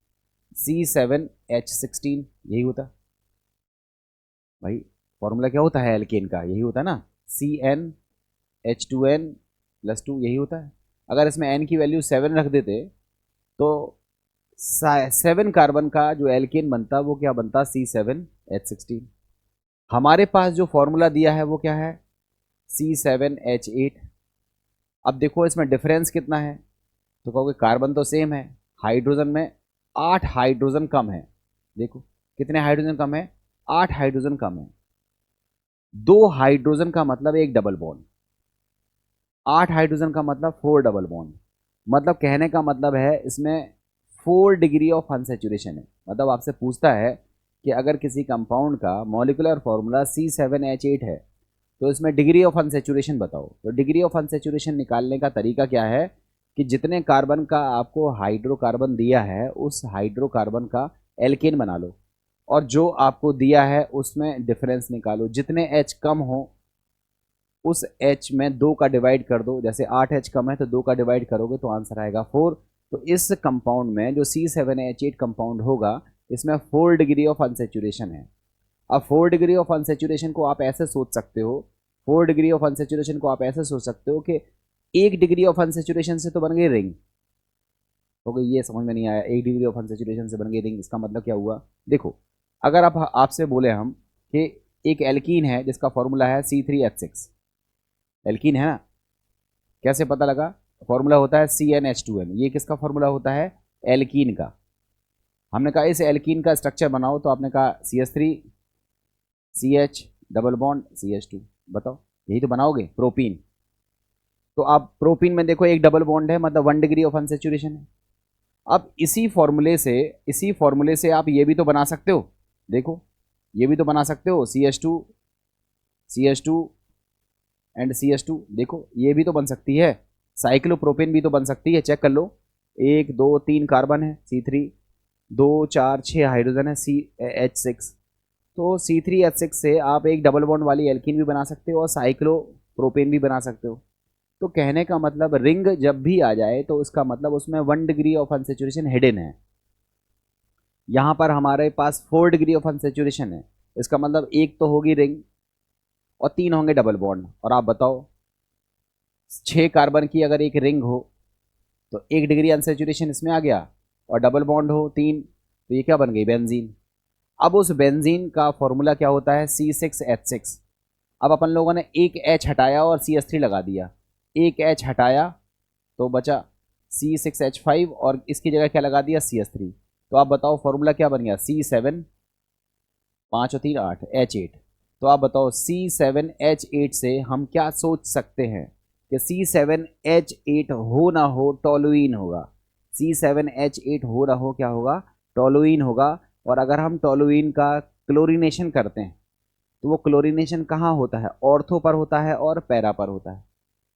C7H16। यही होता भाई, फॉर्मूला क्या होता है एल्केन का, यही होता है ना, CnH2n+2, यही होता है। अगर इसमें n की वैल्यू 7 रख देते तो 7 कार्बन का जो एल्केन बनता वो क्या बनता, C7H16। हमारे पास जो फॉर्मूला दिया है वो क्या है, C7H8। अब देखो इसमें डिफरेंस कितना है, तो कहोगे कार्बन तो सेम है, हाइड्रोजन में 8 हाइड्रोजन कम है। देखो कितने हाइड्रोजन कम है, 8 हाइड्रोजन कम है। 2 हाइड्रोजन का मतलब एक डबल बॉन्ड, 8 हाइड्रोजन का मतलब 4 डबल बॉन्ड। मतलब कहने का मतलब है इसमें 4 डिग्री ऑफ अनसैचुरेशन है। मतलब आपसे पूछता है कि अगर किसी कंपाउंड का मॉलिकुलर फॉर्मूला C7H8 है तो इसमें डिग्री ऑफ अनसैचुरेशन बताओ। तो डिग्री ऑफ अनसैचुरेशन निकालने का तरीका क्या है कि जितने कार्बन का आपको हाइड्रोकार्बन दिया है उस हाइड्रोकार्बन का एल्केन बना लो, और जो आपको दिया है उसमें डिफरेंस निकालो। जितने H कम हो उस H में 2 का डिवाइड कर दो। जैसे 8 H कम है तो 2 का डिवाइड करोगे तो आंसर आएगा 4। तो इस कंपाउंड में जो C7H8 कंपाउंड होगा इसमें 4 डिग्री ऑफ अनसैचुरेशन है। अब 4 डिग्री ऑफ अनसैचुरेशन को आप ऐसे सोच सकते हो, 4 डिग्री ऑफ अनसैचुरेशन को आप ऐसे सोच सकते हो कि 1 डिग्री ऑफ अनसैचुरेशन से तो बन गई रिंग। हो गई, ये समझ में नहीं आया, 1 डिग्री ऑफ अनसैचुरेशन से बन गई रिंग, इसका मतलब क्या हुआ। देखो अगर आप आपसे बोले हम कि एक एल्कीन है जिसका फॉर्मूला है C3H6, एल्कीन है ना, कैसे पता लगा, फॉर्मूला होता है CnH2n। ये किसका फॉर्मूला होता है, एल्कीन का। हमने कहा इस एल्कीन का स्ट्रक्चर बनाओ, तो आपने कहा CH3 CH double bond CH2। बताओ यही तो बनाओगे, प्रोपीन। तो आप प्रोपीन में देखो एक डबल बॉन्ड है, मतलब 1 डिग्री ऑफ अनसैचुरेशन है। अब इसी फॉर्मूले से आप ये भी तो बना सकते हो, देखो ये भी तो बना सकते हो, CH2 एंड CH2। देखो ये भी तो बन सकती है, साइक्लोप्रोपेन भी तो बन सकती है, चेक कर लो। 1 2 3 कार्बन है, C3, 2 4 6 हाइड्रोजन है, CH6। तो C3H6 से आप एक डबल बॉन्ड वाली एल्कीन भी बना सकते हो और साइक्लोप्रोपेन भी बना सकते हो। तो कहने का मतलब रिंग जब भी आ जाए तो उसका मतलब उसमें 1 डिग्री ऑफ अनसैचुरेशन हिडन है। यहाँ पर हमारे पास 4 डिग्री ऑफ अनसैचुरेशन है, इसका मतलब एक तो होगी रिंग और 3 होंगे डबल बॉन्ड। और आप बताओ 6 कार्बन की अगर एक रिंग हो तो 1 डिग्री अनसैचुरेशन इसमें आ गया, और डबल बॉन्ड हो 3, तो ये क्या बन गई, बेंजीन। अब उस बेंजीन का फॉर्मूला क्या होता है, C6H6। अब अपन लोगों ने एक H हटाया और CH3 लगा दिया, एक H हटाया तो बचा C6H5 और इसकी जगह क्या लगा दिया, CH3। तो आप बताओ फॉर्मूला क्या बन गया, C7, 5 और 3 8 H8। तो आप बताओ C7H8 से हम क्या सोच सकते हैं कि C7H8 हो ना हो टोलुइन होगा। C7H8 हो ना हो क्या होगा, टोलुइन होगा। और अगर हम टोलुइन का क्लोरीनेशन करते हैं तो वो क्लोरीनेशन कहाँ होता है, ऑर्थो पर होता है और पैरा पर होता है।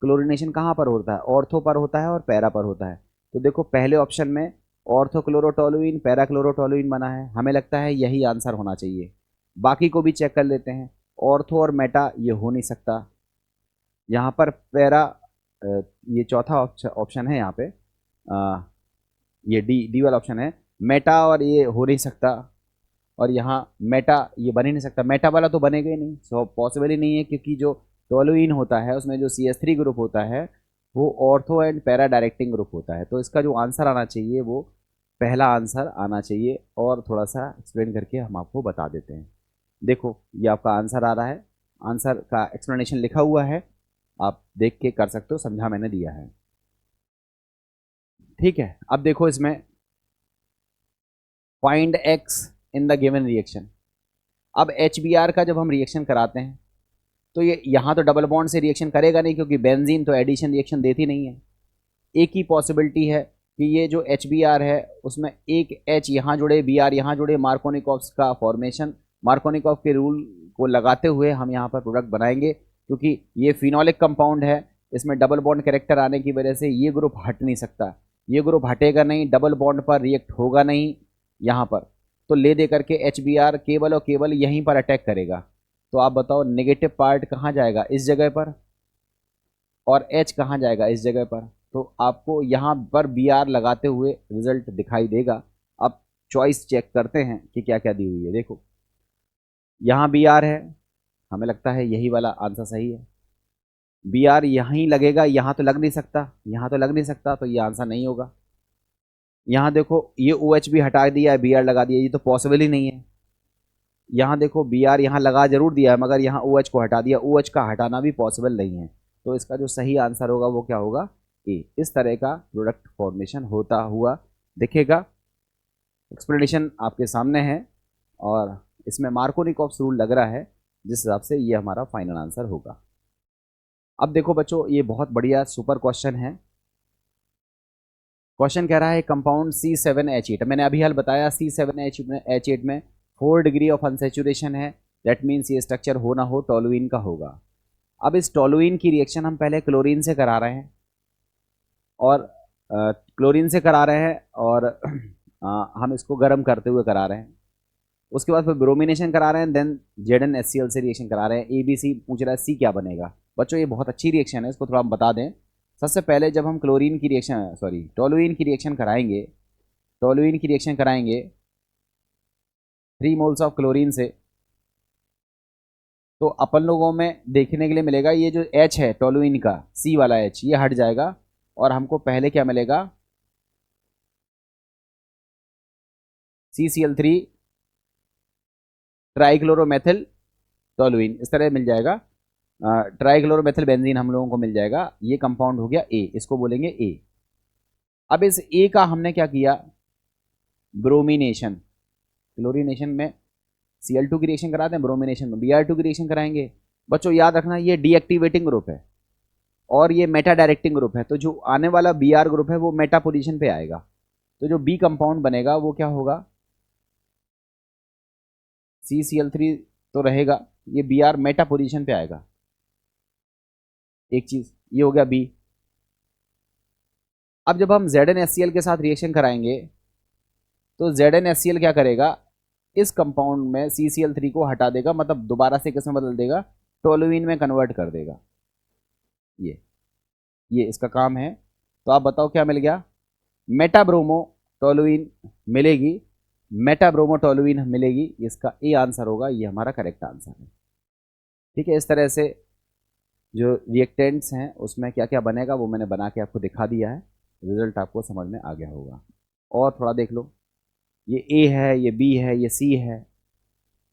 क्लोरीनेशन कहाँ पर होता है, ऑर्थो पर होता है और पैरा पर होता है। तो देखो पहले ऑप्शन में ऑर्थोक्लोरोटोलुइन पैराक्लोरोटोलुइन बना है, हमें लगता है यही आंसर होना चाहिए। बाकी को भी चेक कर लेते हैं, ऑर्थो और मेटा ये हो नहीं सकता। यहाँ पर पैरा, ये चौथा ऑप्शन है, यहाँ पे ये डी वाला ऑप्शन है, मेटा और ये हो नहीं सकता। और यहाँ मेटा ये बन ही नहीं सकता, मेटा वाला तो बनेगा ही नहीं, सो पॉसिबल ही नहीं है, क्योंकि जो टोलुइन होता है उसमें जो CH3 ग्रुप होता है वो ortho and para directing group होता है। तो इसका जो आंसर आना चाहिए वो पहला आंसर आना चाहिए, और थोड़ा सा एक्सप्लेन करके हम आपको बता देते हैं। देखो ये आपका आंसर आ रहा है, आंसर का एक्सप्लेनेशन लिखा हुआ है, आप देख के कर सकते हो, समझा मैंने दिया है। ठीक है, अब देखो इसमें find x in the given reaction. अब HBr का जब हम रिएक्शन कराते हैं तो ये यहाँ तो डबल बॉन्ड से रिएक्शन करेगा नहीं, क्योंकि बेंजीन तो एडिशन रिएक्शन देती नहीं है। एक ही पॉसिबिलिटी है कि ये जो HBr है उसमें एक H यहाँ जुड़े, Br यहाँ जुड़े, मार्कोनिकॉफ का फॉर्मेशन, मार्कोनिकॉफ के रूल को लगाते हुए हम यहाँ पर प्रोडक्ट बनाएंगे, क्योंकि ये फिनोलिक कंपाउंड है, इसमें डबल बॉन्ड कैरेक्टर आने की वजह से ये ग्रुप हट नहीं सकता, ये ग्रुप हटेगा नहीं, डबल बॉन्ड पर रिएक्ट होगा नहीं यहाँ पर, तो ले दे करके HBr केवल और केवल यहीं पर अटैक करेगा। तो आप बताओ नेगेटिव पार्ट कहाँ जाएगा, इस जगह पर, और H कहाँ जाएगा, इस जगह पर। तो आपको यहाँ पर Br लगाते हुए रिजल्ट दिखाई देगा। अब चॉइस चेक करते हैं कि क्या क्या दी हुई है। देखो यहाँ Br है, हमें लगता है यही वाला आंसर सही है। Br यहीं लगेगा, यहाँ तो लग नहीं सकता, यहाँ तो लग नहीं सकता, तो ये आंसर नहीं होगा। यहाँ देखो ये OH भी हटा दिया है, Br लगा दिया, ये तो पॉसिबल ही नहीं है। यहाँ देखो Br यहाँ लगा जरूर दिया है, मगर यहाँ OH को हटा दिया, OH का हटाना भी पॉसिबल नहीं है। तो इसका जो सही आंसर होगा वो क्या होगा, ए। इस तरह का प्रोडक्ट फॉर्मेशन होता हुआ दिखेगा। एक्सप्लेनेशन आपके सामने है, और इसमें मार्कोनिकॉफ रूल लग रहा है, जिस हिसाब से ये हमारा फाइनल आंसर होगा। अब देखो बच्चों, ये बहुत बढ़िया सुपर क्वेश्चन है। क्वेश्चन कह रहा है कंपाउंड C7H8, मैंने अभी हाल बताया C7H8 में 4 डिग्री ऑफ अनसेचुरेशन है, दैट मीन्स ये स्ट्रक्चर हो ना हो टोलुइन का होगा। अब इस टोलुइन की रिएक्शन हम पहले क्लोरीन से करा रहे हैं, और क्लोरीन से करा रहे हैं, और हम इसको गर्म करते हुए करा रहे हैं। उसके बाद फिर ब्रोमिनेशन करा रहे हैं, देन ZnHCl से रिएक्शन करा रहे हैं। ABC पूछ रहा है C क्या बनेगा। बच्चों ये बहुत अच्छी रिएक्शन है, इसको थोड़ा हम बता दें। सबसे पहले जब हम क्लोरीन की रिएक्शन टोलुइन की रिएक्शन कराएंगे, टोलुइन की रिएक्शन कराएंगे 3 मोल्स ऑफ क्लोरीन से, तो अपन लोगों में देखने के लिए मिलेगा ये जो H है टोलुइन का, C वाला H ये हट जाएगा, और हमको पहले क्या मिलेगा, CCl3 ट्राइक्लोरोमेथिल टोलुइन, इस तरह मिल जाएगा। ट्राइक्लोरोमेथिल बेंजीन हम लोगों को मिल जाएगा। ये कंपाउंड हो गया A, इसको बोलेंगे A। अब इस A का हमने क्या किया, ब्रोमिनेशन। क्लोरीनेशन में Cl2 की रिएक्शन कराते हैं, ब्रोमिनेशन में Br2 की रिएक्शन कराएंगे। बच्चों याद रखना ये डीएक्टिवेटिंग ग्रुप है और ये मेटा डायरेक्टिंग ग्रुप है, तो जो आने वाला Br ग्रुप है वो मेटा पोजीशन पे आएगा। तो जो B कंपाउंड बनेगा वो क्या होगा, CCl3 तो रहेगा, ये Br मेटा पोजीशन पे आएगा। एक चीज ये हो गया B। अब जब हम ZnHCl के साथ रिएक्शन कराएंगे तो ZnHCl क्या करेगा, इस कंपाउंड में CCl3 को हटा देगा, मतलब दोबारा से किस में बदल देगा, टोलुइन में कन्वर्ट कर देगा। ये इसका काम है। तो आप बताओ क्या मिल गया, मेटाब्रोमो टोलुइन मिलेगी, मेटाब्रोमो टोलुइन मिलेगी। इसका ए आंसर होगा, ये हमारा करेक्ट आंसर है। ठीक है, इस तरह से जो रिएक्टेंट्स हैं उसमें क्या क्या बनेगा वो मैंने बना के आपको दिखा दिया है, रिजल्ट आपको समझ में आ गया होगा। और थोड़ा देख लो, ये ए है, ये बी है, ये सी है,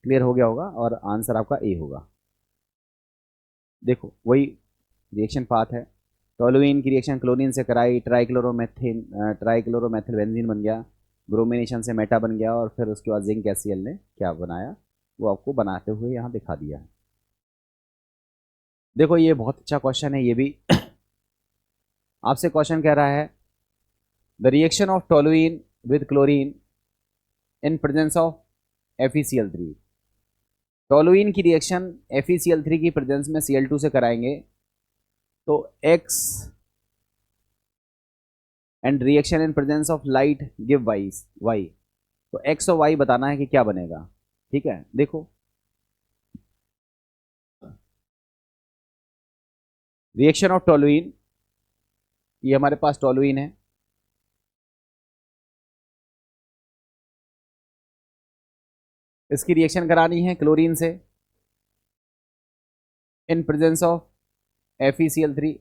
क्लियर हो गया होगा, और आंसर आपका ए होगा। देखो वही रिएक्शन पाथ है, टोलुइन की रिएक्शन क्लोरीन से कराई, ट्राइक्लोरोमेथिल बेंजीन बन गया, ब्रोमिनेशन से मेटा बन गया, और फिर उसके बाद जिंक HCl ने क्या बनाया वो आपको बनाते हुए यहाँ दिखा दिया है। देखो ये बहुत अच्छा क्वेश्चन है, ये भी आपसे क्वेश्चन कह रहा है the reaction of toluene with chlorine in presence of FeCl3। Toluene की रिएक्शन FeCl3 की प्रेजेंस में Cl2 से कराएंगे तो X and reaction in presence of light give Y। तो X और Y बताना है कि क्या बनेगा। ठीक है, देखो रिएक्शन ऑफ टोलुइन, ये हमारे पास टोलुइन है, इसकी रिएक्शन करानी है क्लोरीन से इन प्रेजेंस ऑफ FeCl3।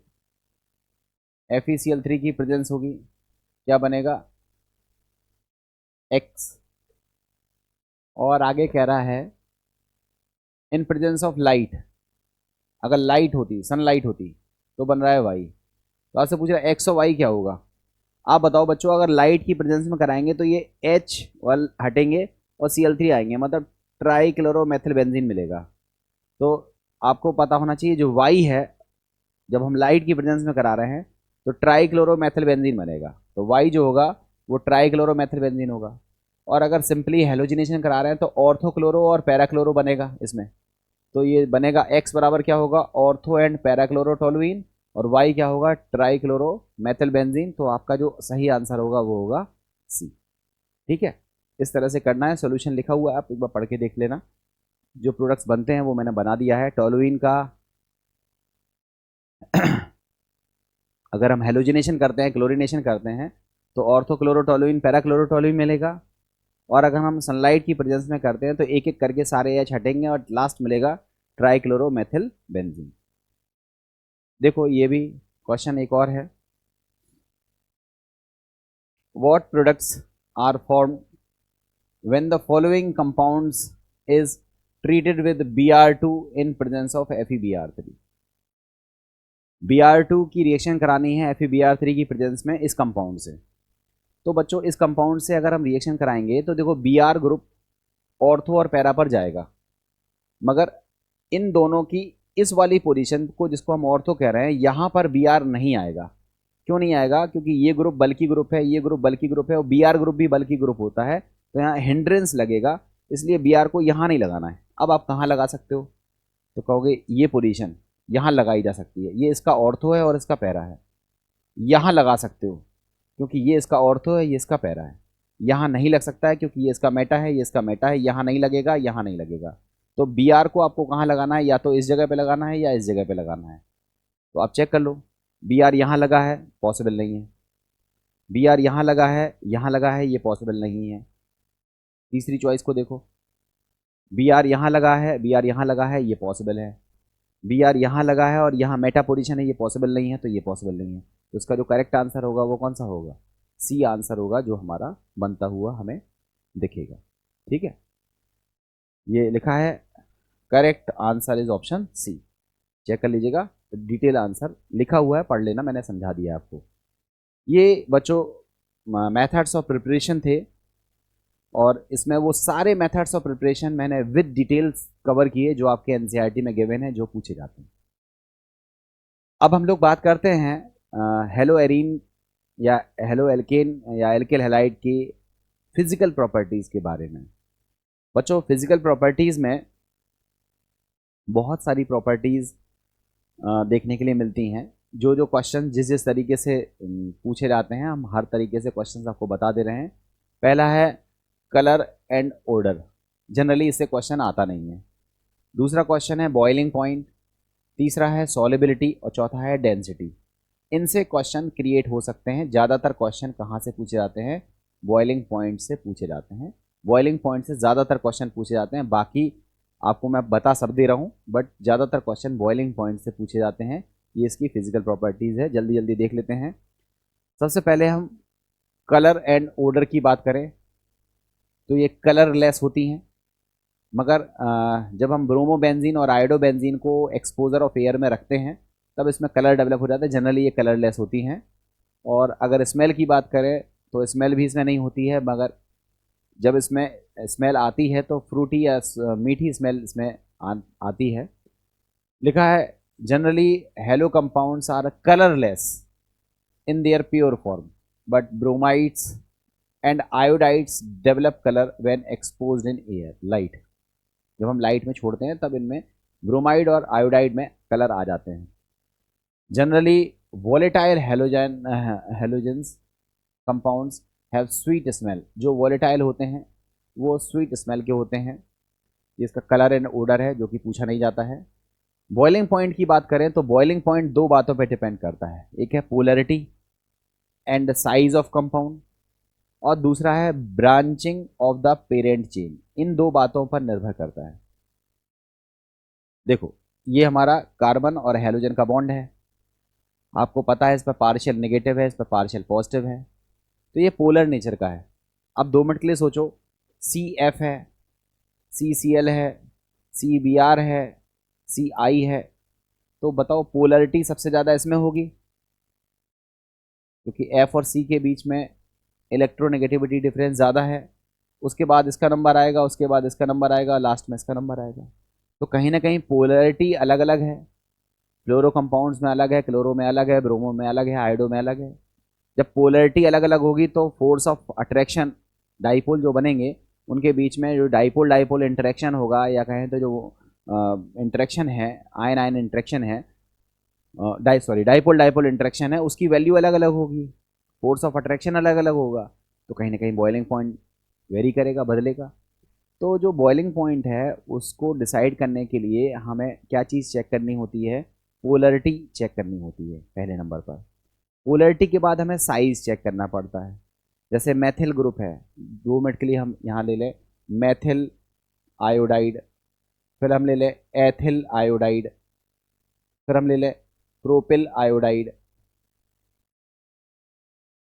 FeCl3 की प्रेजेंस होगी, क्या बनेगा X। और आगे कह रहा है इन प्रेजेंस ऑफ लाइट, अगर लाइट होती, सनलाइट होती तो बन रहा है Y। तो आपसे पूछ रहा है X और Y क्या होगा। आप बताओ बच्चों, अगर लाइट की प्रेजेंस में कराएंगे तो ये H वाल हटेंगे और Cl3 आएंगे, मतलब ट्राई क्लोरोमेथिल बेंजीन मिलेगा। तो आपको पता होना चाहिए जो Y है, जब हम लाइट की प्रेजेंस में करा रहे हैं तो ट्राई क्लोरोमेथिल बेंजीन बनेगा, तो Y जो होगा वो ट्राई क्लोरोमेथिल बेंजीन होगा। और अगर सिंपली हेलोजिनेशन करा रहे हैं तो ऑर्थो क्लोरो और पैरा क्लोरो बनेगा इसमें। तो ये बनेगा X बराबर क्या होगा, ऑर्थो एंड पैरा क्लोरोटोलुइन, और Y क्या होगा, ट्राई क्लोरो मेथिल बेंजीन। तो आपका जो सही आंसर होगा वो होगा C। ठीक है, इस तरह से करना है। सॉल्यूशन लिखा हुआ है, आप एक बार पढ़ के देख लेना। जो प्रोडक्ट्स बनते हैं वो मैंने बना दिया है। टोलुइन का अगर हम हेलोजिनेशन करते हैं, क्लोरीनेशन करते हैं, तो ऑर्थोक्लोरोटोलुइन पैराक्लोरोटोलुइन मिलेगा। और अगर हम सनलाइट की प्रेजेंस में करते हैं तो एक एक करके सारे एच हटेंगे और लास्ट मिलेगा ट्राइक्लोरोमेथिल बेंजीन। देखो ये भी क्वेश्चन एक और है, what products are form when the following compounds is treated with Br2 in presence of FeBr3। Br2 की रिएक्शन करानी है FeBr3 की प्रेजेंस में इस कंपाउंड से। तो बच्चों इस कंपाउंड से अगर हम रिएक्शन कराएंगे तो देखो Br ग्रुप ऑर्थो और पैरा पर जाएगा, मगर इन दोनों की इस वाली पोजीशन को जिसको हम ऑर्थो कह रहे हैं यहाँ पर Br नहीं आएगा। क्यों नहीं आएगा, क्योंकि ये ग्रुप बल्की ग्रुप है, ये ग्रुप बल्की ग्रुप है और Br ग्रुप भी बल्की ग्रुप होता है, तो यहाँ हिंड्रेंस लगेगा, इसलिए Br को यहाँ नहीं लगाना है। अब आप कहाँ लगा सकते हो, तो कहोगे ये पोजीशन यहाँ लगाई जा सकती है, ये इसका ऑर्थो है और इसका पैरा है, यहाँ लगा सकते हो क्योंकि ये इसका ऑर्थो है, ये इसका पैरा है। यहाँ नहीं लग सकता है क्योंकि ये इसका मेटा है, ये इसका मेटा है, यहाँ नहीं लगेगा, यहाँ नहीं लगेगा। तो Br को आपको कहाँ लगाना है, या तो इस जगह पे लगाना है या इस जगह पे लगाना है। तो आप चेक कर लो, Br यहाँ लगा है, पॉसिबल नहीं है। Br यहाँ लगा है, यहाँ लगा है, ये पॉसिबल नहीं है। तीसरी चॉइस को देखो, Br यहाँ लगा है, Br यहाँ लगा है, ये पॉसिबल है। Br यहाँ लगा है और यहाँ मेटा पोजीशन है, ये पॉसिबल नहीं है, तो ये पॉसिबल नहीं है। तो इसका जो करेक्ट आंसर होगा वो कौन सा होगा, C आंसर होगा, जो हमारा बनता हुआ हमें दिखेगा। ठीक है, ये लिखा है correct answer is option C। Check कर लीजिएगा, डिटेल आंसर लिखा हुआ है, पढ़ लेना, मैंने समझा दिया आपको। ये बच्चों मेथड्स ऑफ प्रिपरेशन थे, और इसमें वो सारे मेथड्स ऑफ प्रिपरेशन मैंने विद डिटेल्स कवर किए जो आपके एनसीईआरटी में गिवन है, जो पूछे जाते हैं। अब हम लोग बात करते हैं हेलो एरीन या हेलो एल्केन या एल्किल हैलाइड की फिजिकल प्रॉपर्टीज़ के बारे में। बच्चों फिजिकल प्रॉपर्टीज़ में बहुत सारी प्रॉपर्टीज़ देखने के लिए मिलती हैं। जो जो क्वेश्चन जिस जिस तरीके से पूछे जाते हैं, हम हर तरीके से क्वेश्चन आपको बता दे रहे हैं। पहला है कलर एंड ऑर्डर, जनरली इससे क्वेश्चन आता नहीं है। दूसरा क्वेश्चन है बॉइलिंग पॉइंट, तीसरा है सॉलिबिलिटी और चौथा है डेंसिटी। इनसे क्वेश्चन क्रिएट हो सकते हैं। ज़्यादातर क्वेश्चन कहाँ से पूछे जाते हैं, बॉइलिंग पॉइंट से पूछे जाते हैं। बॉइलिंग पॉइंट से ज़्यादातर क्वेश्चन पूछे जाते हैं, बाकी आपको मैं बता सब दे रहा हूँ, बट ज़्यादातर क्वेश्चन बॉइलिंग पॉइंट से पूछे जाते हैं। ये इसकी फिजिकल प्रॉपर्टीज़ है, जल्दी जल्दी देख लेते हैं। सबसे पहले हम कलर एंड ऑर्डर की बात करें तो ये कलरलेस होती हैं, मगर जब हम ब्रोमोबेंजीन और आयोडोबेंजीन को एक्सपोजर ऑफ एयर में रखते हैं तब इसमें कलर डेवलप हो जाता है। जनरली ये कलरलेस होती हैं। और अगर स्मेल की बात करें तो स्मेल भी इसमें नहीं होती है, मगर जब इसमें स्मेल आती है तो फ्रूटी या मीठी स्मेल इसमें आती है। लिखा है generally halo compounds are colourless in their pure form, but bromides and iodides develop colour when exposed in air light. जब हम लाइट में छोड़ते हैं तब इनमें ब्रोमाइड और आयोडाइड में कलर आ जाते हैं। Generally volatile halogens compounds have sweet smell. जो वोलेटाइल होते हैं वो स्वीट स्मेल के होते हैं। इसका कलर एंड ऑर्डर है जो कि पूछा नहीं जाता है। बॉइलिंग पॉइंट की बात करें तो बॉइलिंग पॉइंट दो बातों पर डिपेंड करता है, एक है polarity and size of compound, और दूसरा है branching of the parent chain. इन दो बातों पर निर्भर करता है। देखो, ये हमारा कार्बन और हेलोजन का बॉन्ड है, आपको पता है इस पर पार्शियल नेगेटिव है, इस पर पार्शियल पॉजिटिव है, तो ये पोलर नेचर का है। अब 2 मिनट के लिए सोचो, सी एफ है, सी सी एल है, सी बी आर है, सी आई है, तो बताओ पोलरिटी सबसे ज़्यादा इसमें होगी, क्योंकि एफ और सी के बीच में इलेक्ट्रोनेगेटिविटी डिफरेंस ज़्यादा है। उसके बाद इसका नंबर आएगा, उसके बाद इसका नंबर आएगा, लास्ट में इसका नंबर आएगा। तो कहीं ना कहीं पोलरिटी अलग अलग है, फ्लोरो कंपाउंड्स में अलग है, क्लोरो में अलग है, ब्रोमो में अलग है, आयोडो में अलग है। जब पोलरिटी अलग अलग होगी तो फोर्स ऑफ अट्रैक्शन, डाइपोल जो बनेंगे उनके बीच में जो डाइपोल डाइपोल इंटरेक्शन होगा, या कहें तो जो इंटरेक्शन है, आयन आयन इंटरेक्शन है, डाइपोल डाइपोल इंटरेक्शन है, उसकी वैल्यू अलग अलग होगी, फोर्स ऑफ अट्रैक्शन अलग अलग होगा। तो कहीं ना कहीं बॉइलिंग पॉइंट वेरी करेगा, बदलेगा। तो जो बॉइलिंग पॉइंट है उसको डिसाइड करने के लिए हमें क्या चीज़ चेक करनी होती है, पोलरिटी चेक करनी होती है पहले नंबर पर। पोलरिटी के बाद हमें साइज चेक करना पड़ता है। जैसे मैथिल ग्रुप है, 2 मिनट के लिए हम यहाँ ले लें मैथिल आयोडाइड, फिर हम ले लें एथिल आयोडाइड, फिर हम ले लें प्रोपिल आयोडाइड।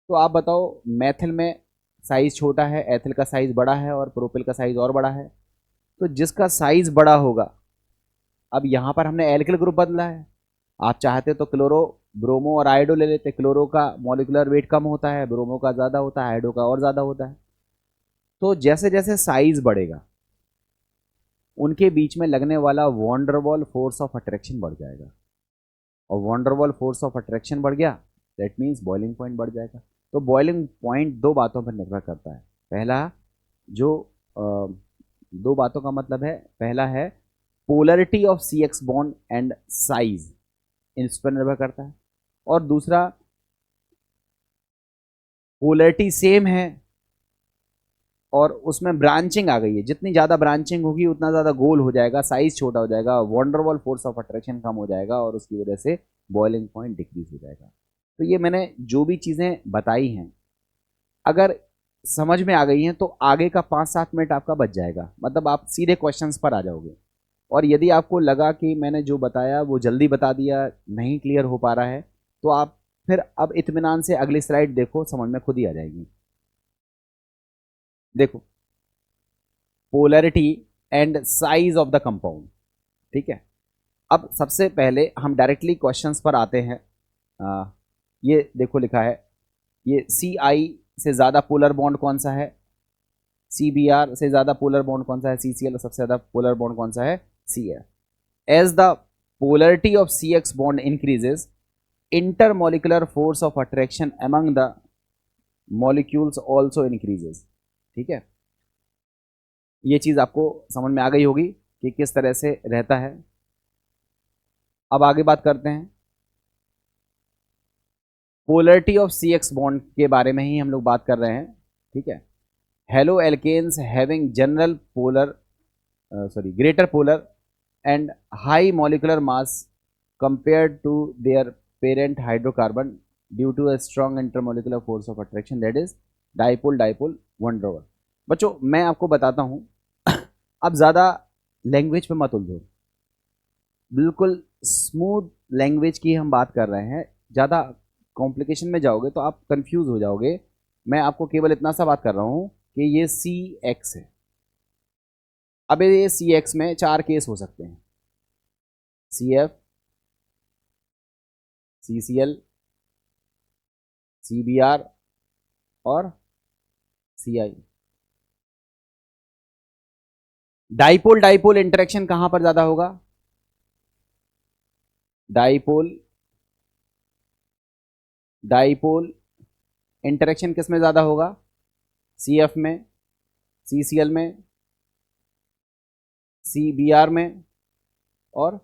तो आप बताओ मैथिल में साइज छोटा है, एथिल का साइज बड़ा है और प्रोपिल का साइज और बड़ा है। तो जिसका साइज बड़ा होगा, अब यहाँ पर हमने एल्किल ग्रुप बदला है, आप चाहते तो क्लोरो ब्रोमो और आयोडो ले लेते। क्लोरो का मॉलिक्यूलर वेट कम होता है, ब्रोमो का ज़्यादा होता है, आयोडो का और ज़्यादा होता है। तो जैसे जैसे साइज बढ़ेगा उनके बीच में लगने वाला वॉन्डरवॉल फोर्स ऑफ अट्रैक्शन बढ़ जाएगा, और वॉन्डरवॉल फोर्स ऑफ अट्रैक्शन बढ़ गया, दैट मीन्स बॉइलिंग पॉइंट बढ़ जाएगा। तो बॉइलिंग पॉइंट दो बातों पर निर्भर करता है। पहला जो दो बातों का मतलब है, पहला है polarity of C X bond and size, इस पर निर्भर करता है। और दूसरा पोलरिटी सेम है और उसमें ब्रांचिंग आ गई है, जितनी ज़्यादा ब्रांचिंग होगी उतना ज़्यादा गोल हो जाएगा, साइज छोटा हो जाएगा, वॉन्डरवॉल फोर्स ऑफ अट्रैक्शन कम हो जाएगा और उसकी वजह से बॉइलिंग पॉइंट डिक्रीज हो जाएगा। तो ये मैंने जो भी चीज़ें बताई हैं, अगर समझ में आ गई हैं तो आगे का 5-7 मिनट आपका बच जाएगा, मतलब आप सीधे क्वेश्चंस पर आ जाओगे। और यदि आपको लगा कि मैंने जो बताया वो जल्दी बता दिया, नहीं क्लियर हो पा रहा है, तो आप फिर अब इत्मीनान से अगली स्लाइड देखो, समझ में खुद ही आ जाएगी। देखो, polarity and size of the compound, ठीक है। अब सबसे पहले हम डायरेक्टली क्वेश्चंस पर आते हैं। ये देखो लिखा है, ये सी आई से ज़्यादा पोलर बॉन्ड कौन सा है, सी बी आर से ज़्यादा पोलर बॉन्ड कौन सा है, सी सी एल सबसे ज़्यादा पोलर बॉन्ड कौन सा है, C F. As the polarity of CX bond increases, intermolecular force of attraction among the molecules also increases। ठीक है, ये चीज आपको समझ में आ गई होगी कि किस तरह से रहता है। अब आगे बात करते हैं, पोलरिटी ऑफ CX बॉन्ड के बारे में ही हम लोग बात कर रहे हैं, ठीक है। Halo alkanes having general polar greater polar and high molecular mass compared to their parent hydrocarbon due to a strong intermolecular force of attraction, that is dipole dipole van der Waals। बच्चों मैं आपको बताता हूँ, अब ज़्यादा language पे मत उलझो, बिल्कुल स्मूथ लैंग्वेज की हम बात कर रहे हैं। ज़्यादा कॉम्प्लिकेशन में जाओगे तो आप कंफ्यूज हो जाओगे। मैं आपको केवल इतना सा बात कर रहा हूँ कि ये CX है। अब ये CX में 4 केस हो सकते हैं, CF, CCl, CBr और CI। डाइपोल डाइपोल इंटरेक्शन कहां पर ज्यादा होगा, डाइपोल डाइपोल इंटरेक्शन किस में ज्यादा होगा, CF में, CCl में, CBr में और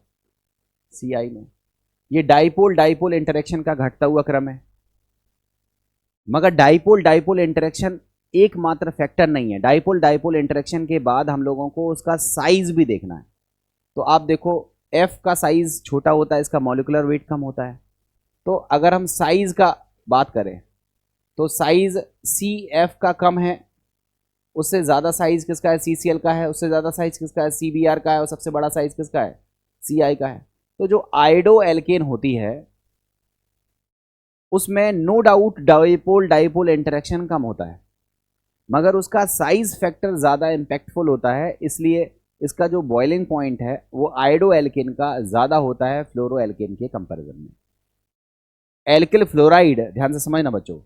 CI में। ये डाइपोल डाइपोल इंटरेक्शन का घटता हुआ क्रम है। मगर डाइपोल डाइपोल इंटरेक्शन एकमात्र फैक्टर नहीं है, डाइपोल डाइपोल इंटरेक्शन के बाद हम लोगों को उसका साइज भी देखना है। तो आप देखो F का साइज छोटा होता है, इसका मॉलिक्यूलर वेट कम होता है। तो अगर हम साइज का बात करें तो साइज CF का कम है, उससे ज़्यादा साइज किसका है? CCl का है। उससे ज़्यादा साइज किसका है? CBr का है। और सबसे बड़ा साइज किसका है? CI का है। तो जो आयोडो एल्केन होती है उसमें no doubt dipole dipole interaction कम होता है, मगर उसका साइज फैक्टर ज़्यादा इम्पैक्टफुल होता है, इसलिए इसका जो बॉइलिंग पॉइंट है वो आयोडो एल्केन का ज़्यादा होता है फ्लोरो एल्केन के कंपेरिजन में। एल्किल फ्लोराइड, ध्यान से समझना बच्चों,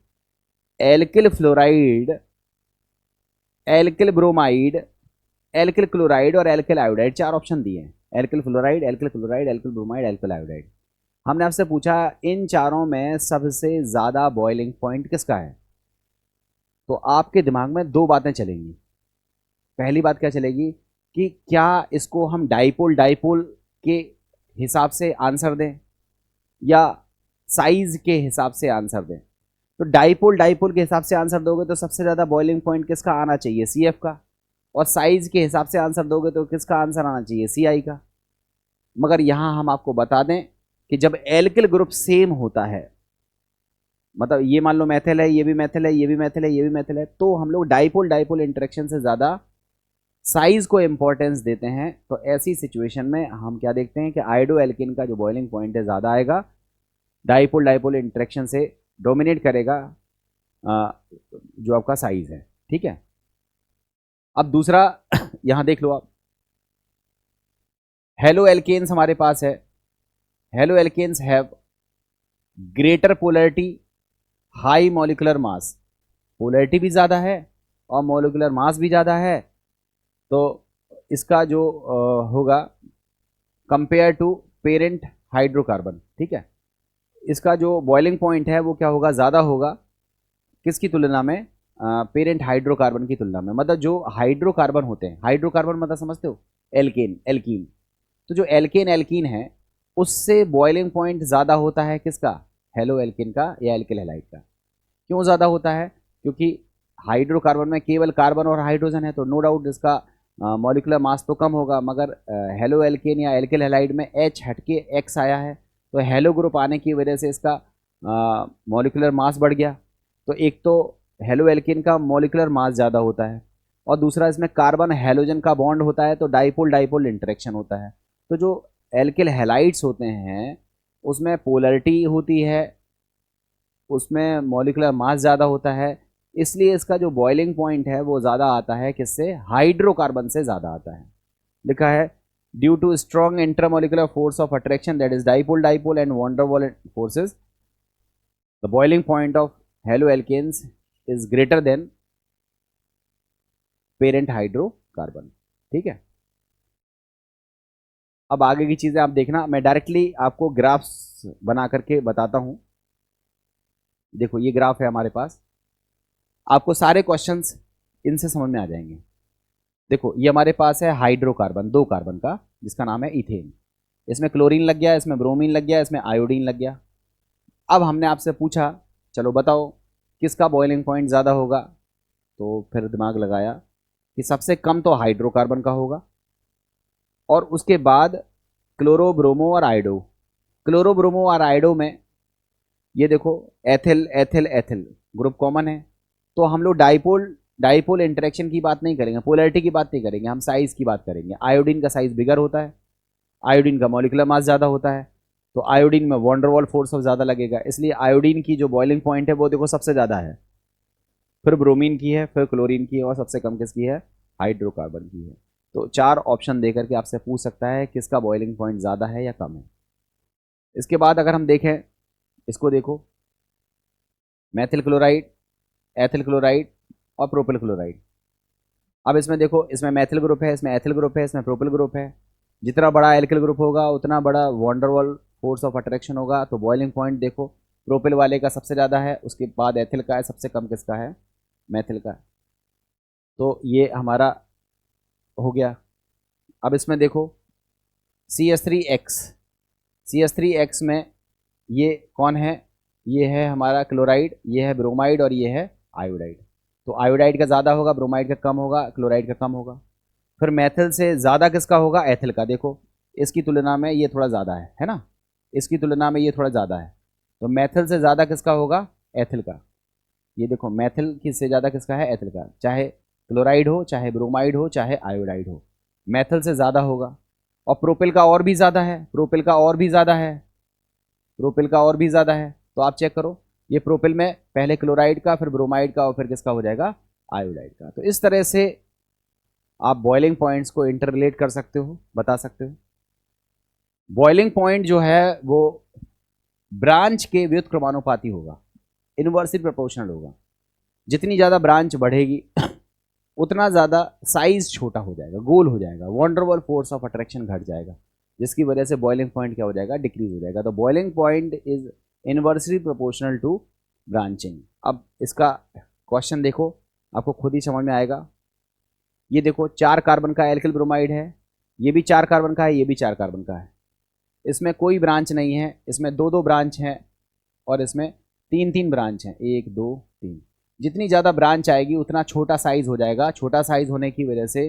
alkyl fluoride, alkyl bromide, alkyl chloride और एल्किल आयोडाइड, चार ऑप्शन दिए हैं। Alkyl fluoride, alkyl chloride, alkyl bromide, alkyl iodide. हमने आपसे पूछा इन चारों में सबसे ज़्यादा बॉइलिंग पॉइंट किसका है, तो आपके दिमाग में दो बातें चलेंगी। पहली बात क्या चलेगी कि क्या इसको हम डाइपोल डाइपोल के हिसाब से आंसर दें या साइज के हिसाब से आंसर दें। तो डाइपोल डाइपोल के हिसाब से आंसर दोगे तो सबसे ज़्यादा बॉइलिंग पॉइंट किसका आना चाहिए? CF का। और साइज के हिसाब से आंसर दोगे तो किसका आंसर आना चाहिए? CI का। मगर यहां हम आपको बता दें कि जब एल्किल ग्रुप सेम होता है, मतलब ये मान लो मैथिल है, ये भी मैथिल है, ये भी मैथिल है, ये भी मैथिल है, तो हम लोग डाइपोल डाइपोल इंटरेक्शन से ज़्यादा साइज को इंपॉर्टेंस देते हैं। तो ऐसी सिचुएशन में हम क्या देखते हैं कि आयोडो एल्किन का जो बॉइलिंग पॉइंट है ज़्यादा आएगा, डाइपोल डाइपोल इंटरेक्शन से डोमिनेट करेगा जो आपका साइज है। ठीक है, अब दूसरा यहां देख लो आप, हेलो एल्केन्स हमारे पास है। Halo alkanes have greater polarity, high molecular mass. Polarity भी ज़्यादा है और मॉलिक्यूलर मास भी ज़्यादा है, तो इसका जो होगा कंपेयर टू पेरेंट हाइड्रोकार्बन, ठीक है, इसका जो बॉइलिंग पॉइंट है वो क्या होगा? ज़्यादा होगा किसकी तुलना में? पेरेंट हाइड्रोकार्बन की तुलना में। मतलब जो हाइड्रोकार्बन होते हैं, हाइड्रोकार्बन मतलब समझते हो? Alkane, alkene. तो जो एल्केन एल्कीन है उससे बॉइलिंग पॉइंट ज़्यादा होता है किसका? हेलो एल्केन का या एल्किल हैलाइड का। क्यों ज़्यादा होता है? क्योंकि हाइड्रोकार्बन में केवल कार्बन और हाइड्रोजन है, तो नो डाउट इसका मॉलिक्यूलर मास तो कम होगा, मगर हेलो एल्केन या एल्किल हैलाइड में H हटके X आया है, तो हेलो ग्रुप आने की वजह से इसका मॉलिक्यूलर मास बढ़ गया। तो एक तो हेलो एल्केन का मॉलिक्यूलर मास ज़्यादा होता है, और दूसरा इसमें कार्बन हैलोजन का बॉन्ड होता है, तो डाइपोल डाइपोल इंटरेक्शन होता है। तो जो एल्किल हैलाइड्स होते हैं उसमें पोलैरिटी होती है, उसमें मॉलिक्यूलर मास ज़्यादा होता है, इसलिए इसका जो बॉइलिंग पॉइंट है वो ज़्यादा आता है किससे? हाइड्रोकार्बन से ज़्यादा आता है। लिखा है due to strong intermolecular force of attraction that is dipole dipole and van der Waals forces, the boiling point of halo alkanes is greater than parent hydrocarbon. ठीक है, अब आगे की चीज़ें आप देखना, मैं डायरेक्टली आपको ग्राफ्स बना करके बताता हूं। देखो ये ग्राफ है हमारे पास, आपको सारे क्वेश्चंस इनसे समझ में आ जाएंगे। देखो ये हमारे पास है हाइड्रोकार्बन, दो कार्बन का, जिसका नाम है इथेन। इसमें क्लोरीन लग गया, इसमें ब्रोमीन लग गया, इसमें आयोडीन लग गया। अब हमने आपसे पूछा चलो बताओ किसका बॉइलिंग पॉइंट ज़्यादा होगा, तो फिर दिमाग लगाया कि सबसे कम तो हाइड्रोकार्बन का होगा, और उसके बाद क्लोरो ब्रोमो और आयोडो। क्लोरो ब्रोमो और आयोडो में ये देखो ethyl ethyl ethyl group common है, तो हम लोग डाइपोल डाइपोल इंटरेक्शन की बात नहीं करेंगे, पोलैरिटी की बात नहीं करेंगे, हम साइज की बात करेंगे। आयोडीन का साइज बिगर होता है, आयोडीन का मॉलिक्यूलर मास ज़्यादा होता है, तो आयोडीन में van der Waals force of ज़्यादा लगेगा, इसलिए आयोडीन की जो बॉइलिंग पॉइंट है वो देखो सबसे ज़्यादा है, फिर ब्रोमीन की है, फिर क्लोरीन की है, और सबसे कम किसकी है? हाइड्रोकार्बन की है। तो चार ऑप्शन देकर के आपसे पूछ सकता है किसका बॉइलिंग पॉइंट ज़्यादा है या कम है। इसके बाद अगर हम देखें, इसको देखो, मैथिल क्लोराइड, एथिल क्लोराइड और प्रोपिल क्लोराइड। अब इसमें देखो, इसमें मैथिल ग्रुप है, इसमें एथिल ग्रुप है, इसमें प्रोपिल ग्रुप है। जितना बड़ा एल्किल ग्रुप होगा उतना बड़ा van der Waals force of attraction होगा। तो बॉइलिंग पॉइंट देखो प्रोपिल वाले का सबसे ज़्यादा है, उसके बाद एथिल का है, सबसे कम किसका है? मैथिल का। तो ये हमारा हो गया। अब इसमें देखो CH3X, CH3X में ये कौन है? ये है हमारा क्लोराइड, ये है ब्रोमाइड और ये है आयोडाइड। तो आयोडाइड का ज़्यादा होगा, ब्रोमाइड का कम होगा, क्लोराइड का कम होगा। फिर मैथिल से ज़्यादा किसका होगा? एथिल का। देखो इसकी तुलना में ये थोड़ा ज़्यादा है ना, इसकी तुलना में ये थोड़ा ज़्यादा है, तो मैथिल से ज़्यादा किसका होगा? एथिल का। ये देखो मैथिल किससे ज़्यादा किसका है, एथिल का, चाहे क्लोराइड हो, चाहे ब्रोमाइड हो, चाहे आयोडाइड हो, मैथिल से ज़्यादा होगा। और प्रोपिल का और भी ज़्यादा है, प्रोपिल का और भी ज़्यादा है, प्रोपिल का और भी ज़्यादा है। तो आप चेक करो, ये प्रोपिल में पहले क्लोराइड का, फिर ब्रोमाइड का, और फिर किसका हो जाएगा, आयोडाइड का। तो इस तरह से आप बॉइलिंग पॉइंट्स को इंटर रिलेट कर सकते हो, बता सकते हो। बॉइलिंग पॉइंट जो है वो ब्रांच के व्युत्क्रमानुपाती होगा, इनवर्सली प्रोपोर्शनल होगा। जितनी ज़्यादा ब्रांच बढ़ेगी उतना ज़्यादा साइज छोटा हो जाएगा, गोल हो जाएगा, वॉन्डरवॉल फोर्स ऑफ अट्रैक्शन घट जाएगा, जिसकी वजह से बॉइलिंग पॉइंट क्या हो जाएगा, डिक्रीज हो जाएगा। तो boiling point is inversely proportional to branching. अब इसका क्वेश्चन देखो, आपको खुद ही समझ में आएगा। ये देखो 4 कार्बन का एल्किल ब्रोमाइड है, ये भी 4 कार्बन का है, ये भी 4 कार्बन का है। इसमें कोई ब्रांच नहीं है, इसमें 2-2 ब्रांच हैं, और इसमें 3-3 ब्रांच हैं, 1 2 3। जितनी ज़्यादा ब्रांच आएगी उतना छोटा साइज हो जाएगा। छोटा साइज होने की वजह से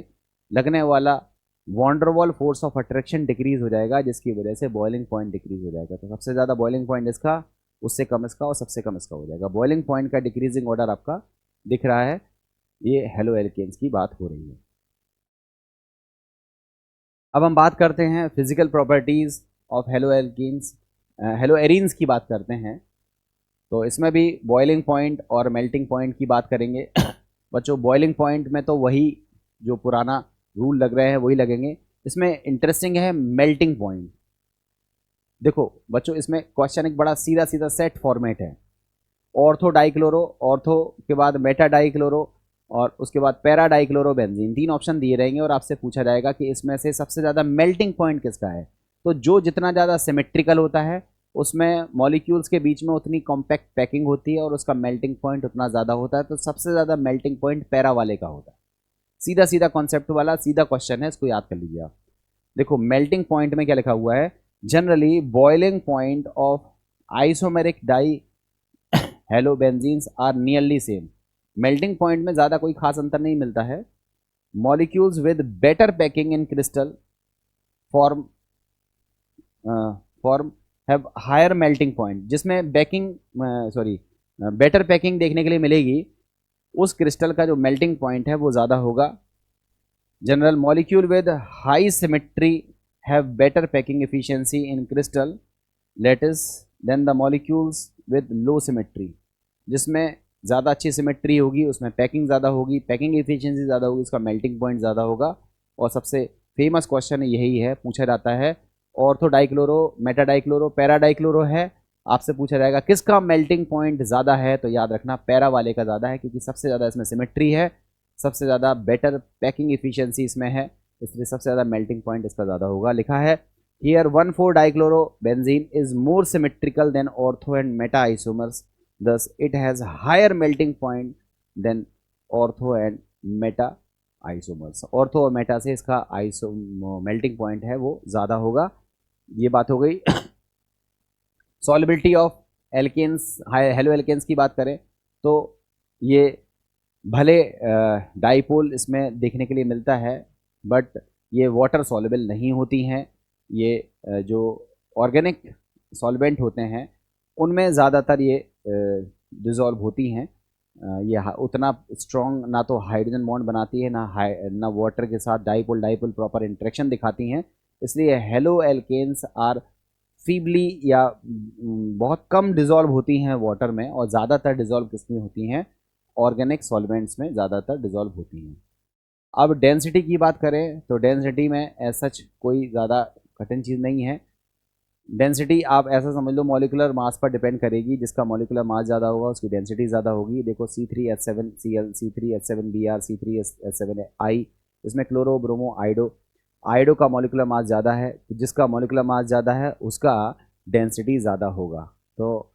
लगने वाला van der Waals force of attraction decrease हो जाएगा, जिसकी वजह से बॉइलिंग पॉइंट डिक्रीज हो जाएगा। तो सबसे ज़्यादा बॉइलिंग पॉइंट इसका, उससे कम इसका, और सबसे कम इसका हो जाएगा। बॉइलिंग पॉइंट का डिक्रीजिंग ऑर्डर आपका दिख रहा है। ये हेलो एल्केन्स की बात हो रही है। अब हम बात करते हैं physical properties of halo alkanes, halo arenes की बात करते हैं। तो इसमें भी बॉइलिंग पॉइंट और मेल्टिंग पॉइंट की बात करेंगे। बच्चों बॉइलिंग पॉइंट में तो वही जो पुराना रूल लग रहे हैं वही लगेंगे। इसमें इंटरेस्टिंग है मेल्टिंग पॉइंट। देखो बच्चों, इसमें क्वेश्चन एक बड़ा सीधा सीधा सेट फॉर्मेट है। ऑर्थो डाइक्लोरो, ऑर्थो के बाद मेटा डाइक्लोरो, और उसके बाद पैरा डाइक्लोरो बेंजीन, 3 ऑप्शन दिए रहेंगे और आपसे पूछा जाएगा कि इसमें से सबसे ज़्यादा मेल्टिंग पॉइंट किसका है। तो जो जितना ज़्यादा सिमेट्रिकल होता है उसमें मॉलिक्यूल्स के बीच में उतनी कॉम्पैक्ट पैकिंग होती है और उसका मेल्टिंग पॉइंट उतना ज़्यादा होता है। तो सबसे ज़्यादा मेल्टिंग पॉइंट पैरा वाले का होता है। सीधा सीधा कॉन्सेप्ट वाला सीधा क्वेश्चन है, इसको याद कर लीजिए आप। देखो मेल्टिंग पॉइंट में क्या लिखा हुआ है, generally boiling point of isomeric di halo benzenes are nearly same. Melting point में ज़्यादा कोई खास अंतर नहीं मिलता है। Molecules with better packing in crystal form form have higher melting point. जिसमें बैकिंग सॉरी बेटर पैकिंग देखने के लिए मिलेगी, उस क्रिस्टल का जो मेल्टिंग पॉइंट है वो ज़्यादा होगा। General molecule with high symmetry have better packing efficiency in crystal lattice than the molecules with low symmetry. जिसमें ज़्यादा अच्छी सिमेट्री होगी उसमें पैकिंग ज़्यादा होगी, पैकिंग एफिशिएंसी ज़्यादा होगी, उसका मेल्टिंग पॉइंट ज़्यादा होगा। और सबसे फेमस क्वेश्चन यही है, पूछा जाता है ortho dichloro, Meta dichloro, para dichloro है। आपसे पूछा जाएगा किसका मेल्टिंग पॉइंट ज़्यादा है, तो याद रखना पैरा वाले का ज़्यादा है, क्योंकि सबसे ज़्यादा इसमें सिमेट्री है, सबसे ज़्यादा बेटर पैकिंग एफिशिएंसी इसमें है, इसलिए सबसे ज़्यादा मेल्टिंग पॉइंट इसका ज़्यादा होगा। लिखा है here one four dichlorobenzene is more symmetrical than ortho and meta isomers, thus it has higher melting point than ortho and meta isomers। Ortho और मेटा से इसका आइसो मेल्टिंग पॉइंट है वो ज़्यादा होगा। ये बात हो गई। Solubility of alkanes, halo alkanes की बात करें तो ये भले डाइपोल इसमें देखने के लिए मिलता है, बट ये वाटर सॉल्युबल नहीं होती हैं। ये जो ऑर्गेनिक सॉल्वेंट होते हैं उनमें ज़्यादातर ये डिज़ोल्व होती हैं। ये उतना स्ट्रॉन्ग ना तो हाइड्रोजन बॉन्ड बनाती है, ना वाटर के साथ डाइपोल डाइपोल प्रॉपर इंटरेक्शन दिखाती हैं। इसलिए हेलो एल्केन्स आर फीबली या बहुत कम डिज़ोल्व होती हैं वाटर में, और ज़्यादातर डिज़ोल्व किसमें होती हैं, ऑर्गेनिक सॉल्वेंट्स में ज़्यादातर डिज़ोल्व होती हैं। अब डेंसिटी की बात करें तो डेंसिटी में एज सच कोई ज़्यादा कठिन चीज़ नहीं है। डेंसिटी आप ऐसा समझ लो मॉलिकुलर मास पर डिपेंड करेगी। जिसका मॉलिकुलर मास ज़्यादा होगा उसकी डेंसिटी ज़्यादा होगी। देखो C3H7Cl, C3H7Br, C3H7I, इसमें क्लोरो ब्रोमो आइडो, आइडो का मॉलिकुलर मास ज़्यादा है, तो जिसका मॉलिकुलर मास ज़्यादा है उसका डेंसिटी ज़्यादा होगा। तो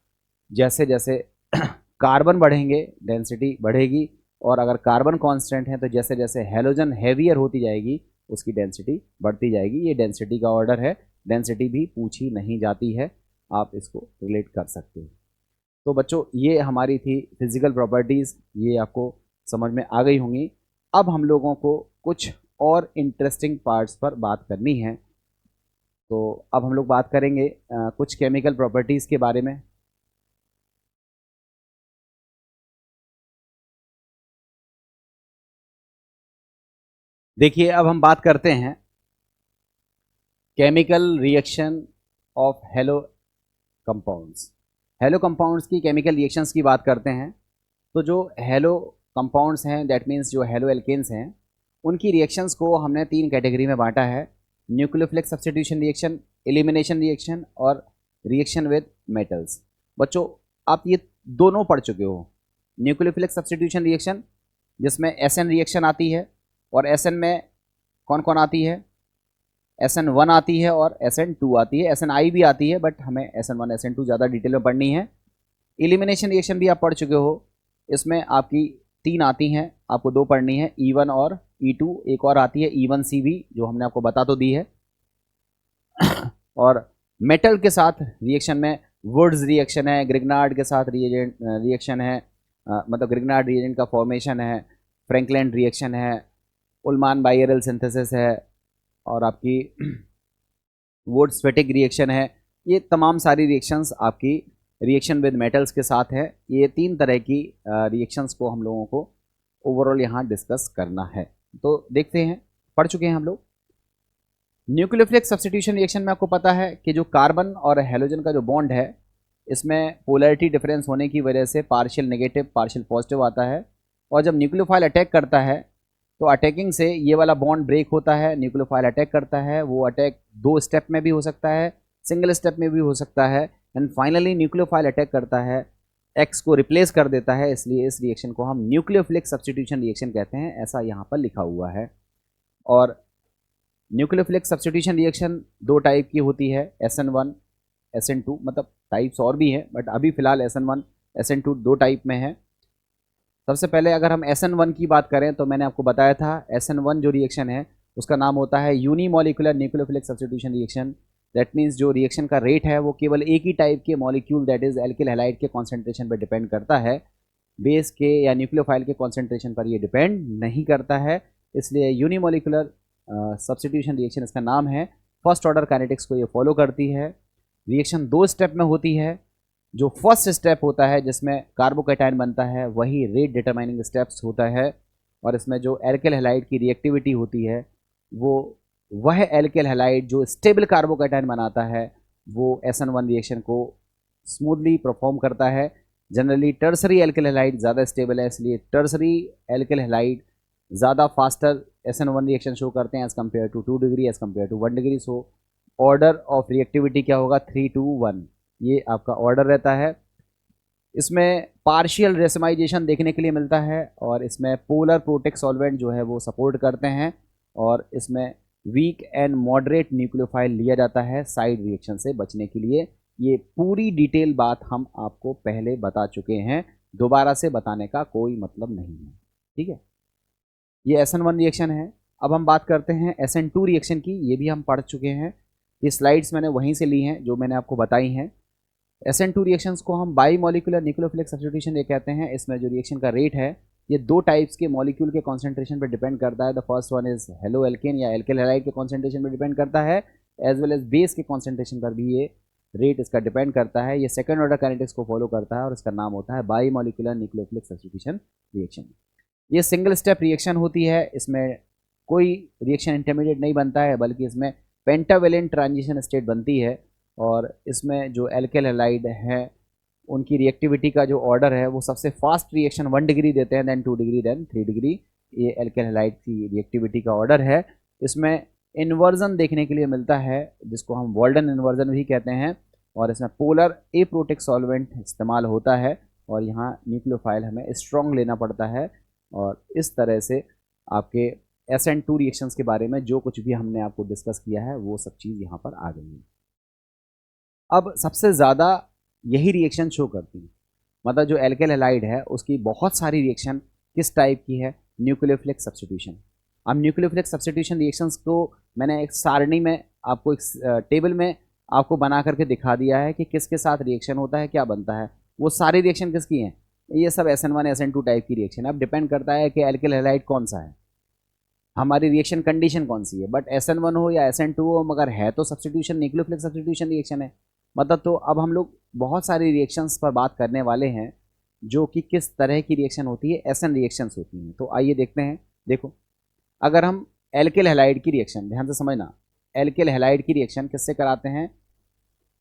जैसे जैसे कार्बन बढ़ेंगे डेंसिटी बढ़ेगी, और अगर कार्बन कांस्टेंट है तो जैसे जैसे हैलोजन हैवियर होती जाएगी उसकी डेंसिटी बढ़ती जाएगी। ये डेंसिटी का ऑर्डर है, डेंसिटी भी पूछी नहीं जाती है, आप इसको रिलेट कर सकते हो। तो बच्चों ये हमारी थी फिजिकल प्रॉपर्टीज़, ये आपको समझ में आ गई होंगी। अब हम लोगों को कुछ और इंटरेस्टिंग पार्ट्स पर बात करनी है। तो अब हम लोग बात करेंगे कुछ केमिकल प्रॉपर्टीज़ के बारे में। देखिए अब हम बात करते हैं chemical reaction of hello compounds. Hello compounds की केमिकल रिएक्शंस की बात करते हैं तो जो हेलो कंपाउंड्स हैं दैट मीन्स जो हेलो एल्केन्स हैं उनकी रिएक्शंस को हमने 3 कैटेगरी में बांटा है। Nucleophilic substitution reaction, elimination reaction और रिएक्शन विद मेटल्स। बच्चों आप ये दोनों पढ़ चुके हो। न्यूक्लियोफिलिक सब्स्टिट्यूशन रिएक्शन जिसमें एसएन रिएक्शन आती है और एसएन में कौन कौन आती है, SN1 आती है और SN2 आती है, SNI भी आती है बट हमें SN1 SN2 ज़्यादा डिटेल में पढ़नी है। एलिमिनेशन रिएक्शन भी आप पढ़ चुके हो, इसमें आपकी 3 आती हैं, आपको 2 पढ़नी है, E1 और E2। एक और आती है E1C भी जो हमने आपको बता तो दी है। और मेटल के साथ रिएक्शन में वुड्स रिएक्शन है, ग्रिग्नार्ड के साथ रिएक्शन है, मतलब ग्रिग्नार्ड रिएजेंट का फॉर्मेशन है, फ्रैंकलैंड रिएक्शन है, उल्मान बायरल सिंथेसिस है और आपकी वुड्स फेटिक रिएक्शन है। ये तमाम सारी रिएक्शंस आपकी रिएक्शन विद मेटल्स के साथ है। ये 3 तरह की रिएक्शंस को हम लोगों को ओवरऑल यहाँ डिस्कस करना है। तो देखते हैं, पढ़ चुके हैं हम लोग। न्यूक्लियोफिलिक सब्स्टिट्यूशन रिएक्शन में आपको पता है कि जो कार्बन और हेलोजन का जो बॉन्ड है इसमें पोलैरिटी डिफरेंस होने की वजह से पार्शियल नेगेटिव पार्शियल पॉजिटिव आता है और जब न्यूक्लियोफाइल अटैक करता है तो अटैकिंग से ये वाला बॉन्ड ब्रेक होता है, न्यूक्लियोफाइल अटैक करता है। वो अटैक 2 स्टेप में भी हो सकता है, सिंगल स्टेप में भी हो सकता है एंड फाइनली न्यूक्लियोफाइल अटैक करता है, एक्स को रिप्लेस कर देता है। इसलिए इस रिएक्शन को हम न्यूक्लियोफिलिक सब्स्टिट्यूशन रिएक्शन कहते हैं, ऐसा यहाँ पर लिखा हुआ है। और न्यूक्लियोफिलिक सब्स्टिट्यूशन रिएक्शन 2 टाइप की होती है, SN1 SN2, मतलब टाइप्स और भी हैं बट अभी फिलहाल SN1 SN2 2 टाइप में है। सबसे पहले अगर हम SN1 की बात करें तो मैंने आपको बताया था SN1 जो रिएक्शन है उसका नाम होता है unimolecular nucleophilic substitution reaction. That means जो रिएक्शन का रेट है वो केवल एक ही टाइप के molecule that is alkyl halide के कॉन्सेंट्रेशन पर डिपेंड करता है, बेस के या न्यूक्लियोफाइल के कॉन्सेंट्रेशन पर ये डिपेंड नहीं करता है। इसलिए यूनिमोलिकुलर सब्स्टिट्यूशन रिएक्शन इसका नाम है। फर्स्ट ऑर्डर काइनेटिक्स को ये फॉलो करती है। रिएक्शन 2 स्टेप में होती है। जो फर्स्ट स्टेप होता है जिसमें कार्बोकैटायन बनता है वही रेट डिटरमाइनिंग स्टेप्स होता है और इसमें जो एल्किल हैलाइड की रिएक्टिविटी होती है वो वह एल्किल हैलाइड जो स्टेबल कार्बोकैटायन बनाता है वो SN1 रिएक्शन को स्मूथली परफॉर्म करता है। जनरली टर्सरी एल्किल हैलाइड ज़्यादा स्टेबल है, इसलिए टर्सरी एल्किल हैलाइड ज़्यादा फास्टर SN1 रिएक्शन शो करते हैं as compared to 2 degree as compared to 1 degree. So order of reactivity क्या होगा, 3 to 1, ये आपका ऑर्डर रहता है। इसमें पार्शियल रेसमाइजेशन देखने के लिए मिलता है और इसमें पोलर प्रोटेक्ट सॉल्वेंट जो है वो सपोर्ट करते हैं और इसमें वीक एंड मॉडरेट न्यूक्लियोफाइल लिया जाता है साइड रिएक्शन से बचने के लिए। ये पूरी डिटेल बात हम आपको पहले बता चुके हैं, दोबारा से बताने का कोई मतलब नहीं है, ठीक है। ये SN1 रिएक्शन है। अब हम बात करते हैं SN2 रिएक्शन की, ये भी हम पढ़ चुके हैं। ये स्लाइड्स मैंने वहीं से ली हैं जो मैंने आपको बताई हैं। SN2 रिएक्शंस को हम बाई मॉलिकुलर न्यूक्लियोफिलिक सब्स्टिट्यूशन ये कहते हैं। इसमें जो रिएक्शन का रेट है ये 2 टाइप्स के मॉलिक्यूल के कॉन्सेंट्रेशन पर डिपेंड करता है। The first one is halo alkane या एल्किल हैलाइड के कॉन्सेंट्रेशन पर डिपेंड करता है, एज वेल एज बेस के कॉन्सेंट्रेशन पर भी ये रेट इसका डिपेंड करता है। ये सेकंड ऑर्डर काइनेटिक्स को फॉलो करता है और इसका नाम होता है by molecular nucleophilic substitution reaction. ये सिंगल स्टेप रिएक्शन होती है, इसमें कोई रिएक्शन इंटरमीडिएट नहीं बनता है बल्कि इसमें पेंटावेलेंट ट्रांजिशन स्टेट बनती है और इसमें जो एल्किल हैलाइड है उनकी रिएक्टिविटी का जो ऑर्डर है वो सबसे फास्ट रिएक्शन 1 डिग्री देते हैं, देन 2 डिग्री, देन 3 डिग्री। ये एल्किल हैलाइड की रिएक्टिविटी का ऑर्डर है। इसमें इन्वर्जन देखने के लिए मिलता है जिसको हम वॉल्डन इन्वर्जन भी कहते हैं और इसमें पोलर एप्रोटिक सॉल्वेंट इस्तेमाल होता है और यहाँ न्यूक्लियोफाइल हमें स्ट्रॉन्ग लेना पड़ता है। और इस तरह से आपके SN2 रिएक्शंस के बारे में जो कुछ भी हमने आपको डिस्कस किया है वो सब चीज़ यहाँ पर आ गई है। अब सबसे ज़्यादा यही रिएक्शन शो करती है, मतलब जो एल्किल हैलाइड है उसकी बहुत सारी रिएक्शन किस टाइप की है, न्यूक्लियोफिलिक सब्स्टिट्यूशन। अब न्यूक्लियोफिलिक सब्स्टिट्यूशन रिएक्शंस को मैंने एक सारणी में आपको एक टेबल में आपको बना करके दिखा दिया है कि किसके साथ रिएक्शन होता है, क्या बनता है। वो सारी रिएक्शन किसकी हैं, ये सब SN1 SN2 टाइप की रिएक्शन। अब डिपेंड करता है कि एल्किल हैलाइड कौन सा है, हमारी रिएक्शन कंडीशन कौन सी है। बट SN1 हो या SN2 हो, मगर है तो सब्स्टिट्यूशन न्यूक्लियोफिलिक सब्स्टिट्यूशन रिएक्शन है। मतलब तो अब हम लोग बहुत सारी रिएक्शंस पर बात करने वाले हैं जो कि किस तरह की रिएक्शन होती है, SN रिएक्शंस होती हैं। तो आइए देखते हैं। देखो, अगर हम एल्किल हैलाइड की रिएक्शन, ध्यान से समझना, एल्किल हैलाइड की रिएक्शन किससे कराते हैं,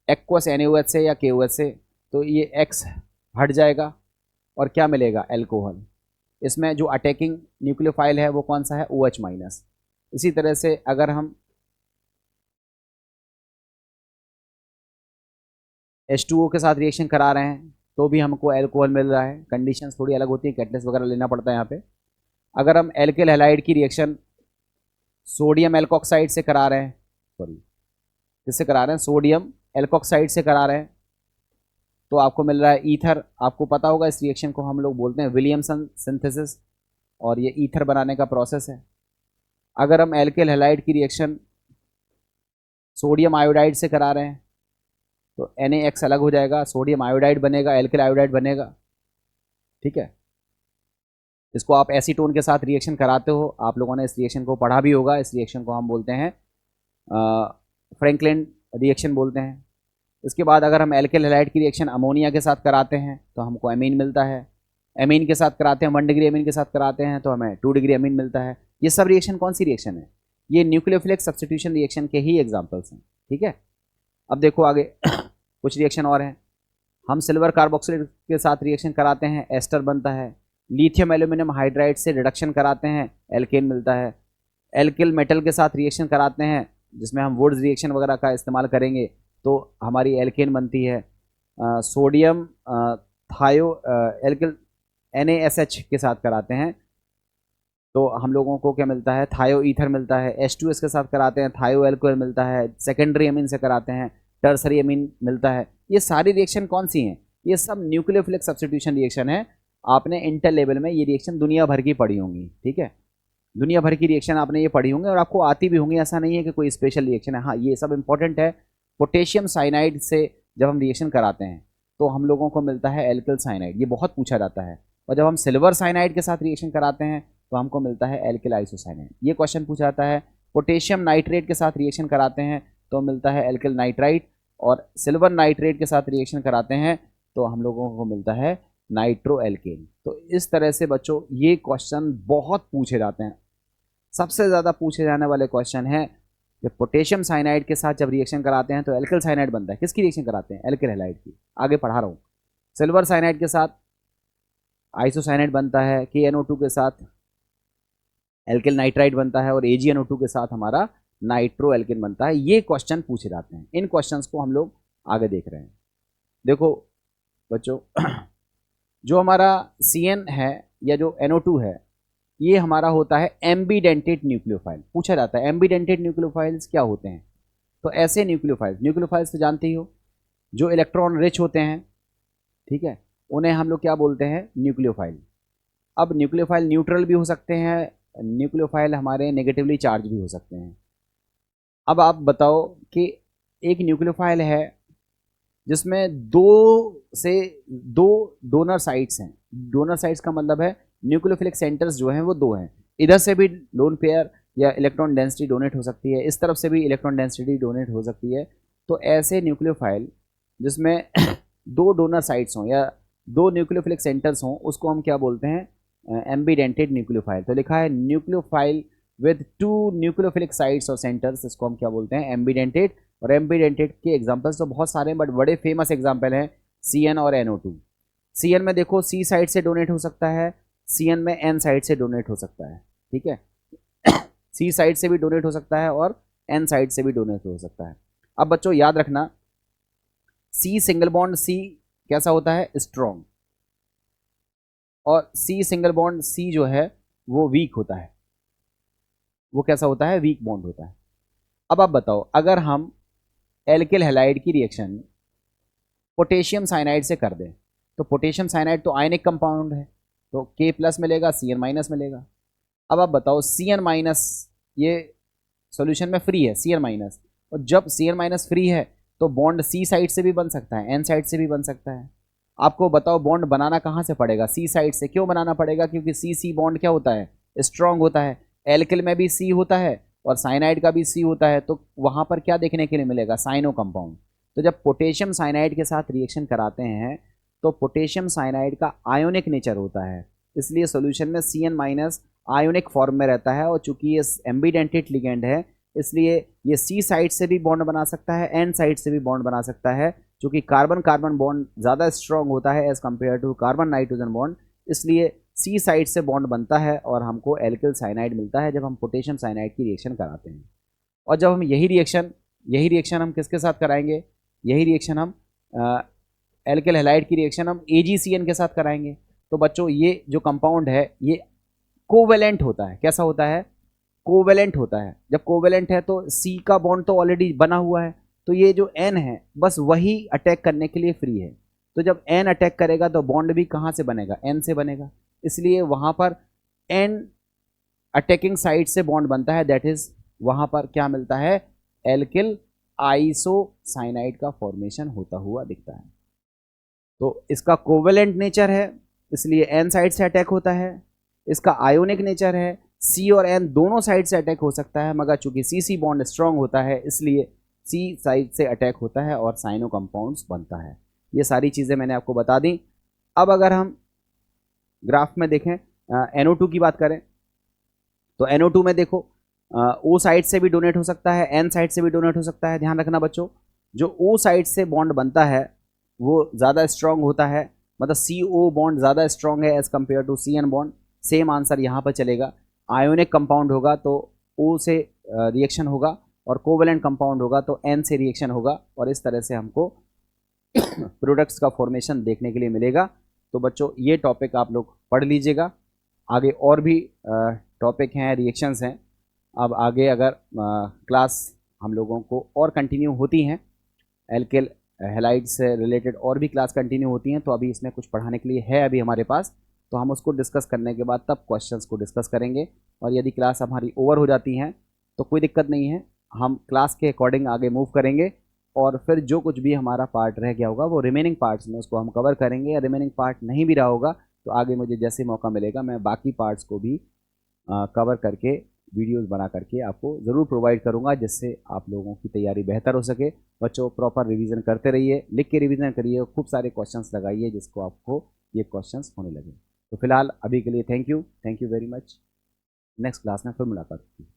एक्वस NaOH से या KOH से। तो ये X हट जाएगा और क्या मिलेगा, अल्कोहल। इसमें जो अटैकिंग न्यूक्लियोफाइल है वो कौन सा है, OH माइनस। इसी तरह से अगर हम H2O के साथ रिएक्शन करा रहे हैं तो भी हमको अल्कोहल मिल रहा है। कंडीशंस थोड़ी अलग होती है, कैटलिस्ट वगैरह लेना पड़ता है यहाँ पे। अगर हम एल्किल हैलाइड की रिएक्शन सोडियम एल्कोक्साइड से करा रहे हैं, सॉरी किससे करा रहे हैं, सोडियम एल्कोक्साइड से करा रहे हैं, तो आपको मिल रहा है ईथर। आपको पता होगा इस रिएक्शन को हम लोग बोलते हैं विलियमसन सिंथेसिस, और ये ईथर बनाने का प्रोसेस है। अगर हम एल्किल हैलाइड की रिएक्शन सोडियम आयोडाइड से करा रहे हैं तो NaX अलग हो जाएगा, सोडियम आयोडाइड बनेगा, एल्किल आयोडाइड बनेगा, ठीक है। इसको आप एसीटोन के साथ रिएक्शन कराते हो, आप लोगों ने इस रिएक्शन को पढ़ा भी होगा। इस रिएक्शन को हम बोलते हैं फ्रैंकलिन रिएक्शन बोलते हैं। इसके बाद अगर हम एल्किल हैलाइड की रिएक्शन अमोनिया के साथ कराते हैं तो हमको एमीन मिलता है। एमीन के साथ कराते हैं, 1 डिग्री एमीन के साथ कराते हैं तो हमें 2 डिग्री एमीन मिलता है। ये सब रिएक्शन कौन सी रिएक्शन है, ये न्यूक्लियोफिलिक सब्स्टिट्यूशन रिएक्शन के ही एग्जाम्पल्स हैं, ठीक है। अब देखो आगे कुछ रिएक्शन और हैं। हम सिल्वर कार्बोक्सिलेट के साथ रिएक्शन कराते हैं, एस्टर बनता है। लिथियम एल्यूमिनियम हाइड्राइड से रिडक्शन कराते हैं, एल्केन मिलता है। एल्किल मेटल के साथ रिएक्शन कराते हैं जिसमें हम वुड्स रिएक्शन वगैरह का इस्तेमाल करेंगे तो हमारी एल्केन बनती है। सोडियम थायो एल्किल NaSH के साथ कराते हैं तो हम लोगों को क्या मिलता है, थायो ईथर मिलता है। H2S के साथ कराते हैं, थायो अल्कोहल मिलता है। सेकेंडरी अमीन से कराते हैं, टर्सरी अमीन मिलता है। ये सारी रिएक्शन कौन सी हैं, ये सब न्यूक्लियोफिलिक सब्स्टिट्यूशन रिएक्शन है। आपने इंटर लेवल में ये रिएक्शन दुनिया भर की पढ़ी होंगी, ठीक है, दुनिया भर की रिएक्शन आपने ये पढ़ी होंगी और आपको आती भी होंगी, ऐसा नहीं है कि कोई स्पेशल रिएक्शन है। हाँ, ये सब इंपॉर्टेंट है। पोटेशियम साइनाइड से जब हम रिएक्शन कराते हैं तो हम लोगों को मिलता है एल्किल साइनाइड, ये बहुत पूछा जाता है। और जब हम सिल्वर साइनाइड के साथ रिएक्शन कराते हैं तो हमको मिलता है एल्किल आइसोसाइनाइड, ये क्वेश्चन पूछा जाता है। पोटेशियम नाइट्रेट के साथ रिएक्शन कराते हैं तो मिलता है एल्किल नाइट्राइट, और सिल्वर नाइट्रेट के साथ रिएक्शन कराते हैं तो हम लोगों को मिलता है नाइट्रो एल्केन। तो इस तरह से बच्चों ये क्वेश्चन बहुत पूछे जाते हैं। सबसे ज़्यादा पूछे जाने वाले क्वेश्चन है कि पोटेशियम साइनाइड के साथ जब रिएक्शन कराते हैं तो एल्किल साइनाइड बनता है, किसकी रिएक्शन कराते हैं, एल्किल हैलाइड की। आगे पढ़ा रहा हूँ। सिल्वर साइनाइड के साथ आइसोसाइनाइड बनता है, KNO2 के साथ एल्किल नाइट्राइड बनता है, और AgNO2 के साथ हमारा नाइट्रो एल्किन बनता है। ये क्वेश्चन पूछे जाते हैं, इन क्वेश्चंस को हम लोग आगे देख रहे हैं। देखो बच्चों, जो हमारा CN है या जो NO2 है, ये हमारा होता है एम्बीडेंटेड न्यूक्लियोफाइल। पूछा जाता है एम्बीडेंटेड न्यूक्लियोफाइल्स क्या होते हैं, तो ऐसे न्यूक्लियोफाइल्स तो जानते ही हो, जो इलेक्ट्रॉन रिच होते हैं, ठीक है, उन्हें हम लोग क्या बोलते हैं, न्यूक्लियोफाइल। अब न्यूक्लियोफाइल न्यूट्रल भी हो सकते हैं, न्यूक्लियोफाइल हमारे नेगेटिवली चार्ज भी हो सकते हैं। अब आप बताओ कि एक न्यूक्लियोफाइल है जिसमें दो डोनर साइट्स हैं। डोनर साइट्स का मतलब है न्यूक्लियोफिलिक सेंटर्स जो हैं वो 2 हैं। इधर से भी लोन पेयर या इलेक्ट्रॉन डेंसिटी डोनेट हो सकती है, इस तरफ से भी इलेक्ट्रॉन डेंसिटी डोनेट हो सकती है। तो ऐसे न्यूक्लियोफाइल जिसमें 2 डोनर साइट्स हों या 2 न्यूक्लियोफिलिक सेंटर्स हों, उसको हम क्या बोलते हैं, एम्बीडेंटेड न्यूक्लियोफाइल। तो लिखा है न्यूक्लियोफाइल विद 2 न्यूक्लियोफिलिक साइट्स और सेंटर्स, इसको हम क्या बोलते हैं, एम्बीडेंटेड। और एम्बीडेंटेड के एग्जांपल्स तो बहुत सारे हैं, बट बड़े फेमस एग्जांपल हैं CN और NO2। CN में देखो C साइड से डोनेट हो सकता है, CN में N साइड से डोनेट हो सकता है, ठीक है। C साइड से भी डोनेट हो सकता है और N साइड से भी डोनेट हो सकता है। अब बच्चों याद रखना, C सिंगल बॉन्ड C कैसा होता है, स्ट्रॉन्ग, और C सिंगल बॉन्ड C जो है वो वीक होता है। वो कैसा होता है, वीक बॉन्ड होता है। अब आप बताओ, अगर हम एल्किल हैलाइड की रिएक्शन पोटेशियम साइनाइड से कर दें, तो पोटेशियम साइनाइड तो आयनिक कंपाउंड है, तो K+ मिलेगा, Cn- मिलेगा। अब आप बताओ Cn- ये सॉल्यूशन में फ्री है, Cn-, और जब Cn- फ्री है तो बॉन्ड C साइड से भी बन सकता है, N साइड से भी बन सकता है। आपको बताओ बॉन्ड बनाना कहाँ से पड़ेगा, C साइड से। क्यों बनाना पड़ेगा, क्योंकि C बॉन्ड क्या होता है, स्ट्रॉन्ग होता है। एल्किल में भी C होता है और साइनाइड का भी C होता है, तो वहाँ पर क्या देखने के लिए मिलेगा, साइनो कंपाउंड। तो जब पोटेशियम साइनाइड के साथ रिएक्शन कराते हैं तो पोटेशियम साइनाइड का आयोनिक नेचर होता है, इसलिए सॉल्यूशन में Cn- आयोनिक फॉर्म में रहता है, और चूंकि ये एम्बिडेंटेड लिगेंड है इसलिए ये सी साइड से भी बॉन्ड बना सकता है, एन साइड से भी बॉन्ड बना सकता है। चूंकि कार्बन कार्बन बॉन्ड ज़्यादा स्ट्रॉन्ग होता है as compare to carbon nitrogen bond, इसलिए सी साइड से बॉन्ड बनता है और हमको एल्किल साइनाइड मिलता है जब हम पोटेशियम साइनाइड की रिएक्शन कराते हैं। और जब हम यही रिएक्शन हम किसके साथ कराएंगे, यही रिएक्शन हम एल्किल हैलाइड की रिएक्शन हम AgCN के साथ कराएंगे। तो बच्चों ये जो कंपाउंड है ये कोवेलेंट होता है। कैसा होता है? कोवेलेंट होता है। जब कोवेलेंट है तो C का बॉन्ड तो ऑलरेडी बना हुआ है, तो ये जो N है बस वही अटैक करने के लिए फ्री है। तो जब N अटैक करेगा तो बॉन्ड भी कहाँ से बनेगा? N से बनेगा। इसलिए वहाँ पर N अटैकिंग साइड से बॉन्ड बनता है, दैट इज वहाँ पर क्या मिलता है? एल्किल आइसोसाइनाइड का फॉर्मेशन होता हुआ दिखता है। तो इसका कोवेलेंट नेचर है इसलिए N साइड से अटैक होता है। इसका आयोनिक नेचर है, C और N दोनों साइड से अटैक हो सकता है, मगर चूंकि CC बॉन्ड स्ट्रांग होता है इसलिए C साइड से अटैक होता है और साइनो कंपाउंड्स बनता है। ये सारी चीज़ें मैंने आपको बता दी। अब अगर हम ग्राफ में देखें NO2 की बात करें तो NO2 में देखो O साइड से भी डोनेट हो सकता है, N साइड से भी डोनेट हो सकता है। ध्यान रखना बच्चों, जो O साइड से बॉन्ड बनता है वो ज़्यादा स्ट्रांग होता है, मतलब CO बॉन्ड ज़्यादा स्ट्रांग है as compare to CN bond. Same answer यहाँ पर चलेगा। आयोनिक कंपाउंड होगा तो O से रिएक्शन होगा और कोवेलेंट कंपाउंड होगा तो N से रिएक्शन होगा, और इस तरह से हमको प्रोडक्ट्स का फॉर्मेशन देखने के लिए मिलेगा। तो बच्चों ये टॉपिक आप लोग पढ़ लीजिएगा। आगे और भी टॉपिक हैं, रिएक्शंस हैं। अब आगे अगर क्लास हम लोगों को और कंटिन्यू होती हैं, एल्किल हैलाइड से रिलेटेड और भी क्लास कंटिन्यू होती हैं, तो अभी इसमें कुछ पढ़ाने के लिए है अभी हमारे पास, तो हम उसको डिस्कस करने के बाद तब क्वेश्चंस को डिस्कस करेंगे। और यदि क्लास हमारी ओवर हो जाती हैं तो कोई दिक्कत नहीं है, हम क्लास के अकॉर्डिंग आगे मूव करेंगे और फिर जो कुछ भी हमारा पार्ट रह गया होगा वो रिमेनिंग पार्ट्स में उसको हम कवर करेंगे। या रिमेनिंग पार्ट नहीं भी रहा होगा तो आगे मुझे जैसे मौका मिलेगा मैं बाकी पार्ट्स को भी कवर करके वीडियोस बना करके आपको ज़रूर प्रोवाइड करूंगा, जिससे आप लोगों की तैयारी बेहतर हो सके। बच्चों प्रॉपर रिवीजन करते रहिए, लिख के रिवीजन करिए, खूब सारे क्वेश्चंस लगाइए जिसको आपको ये क्वेश्चंस होने लगे। तो फिलहाल अभी के लिए thank you very much. Next class में फिर मुलाकात होगी।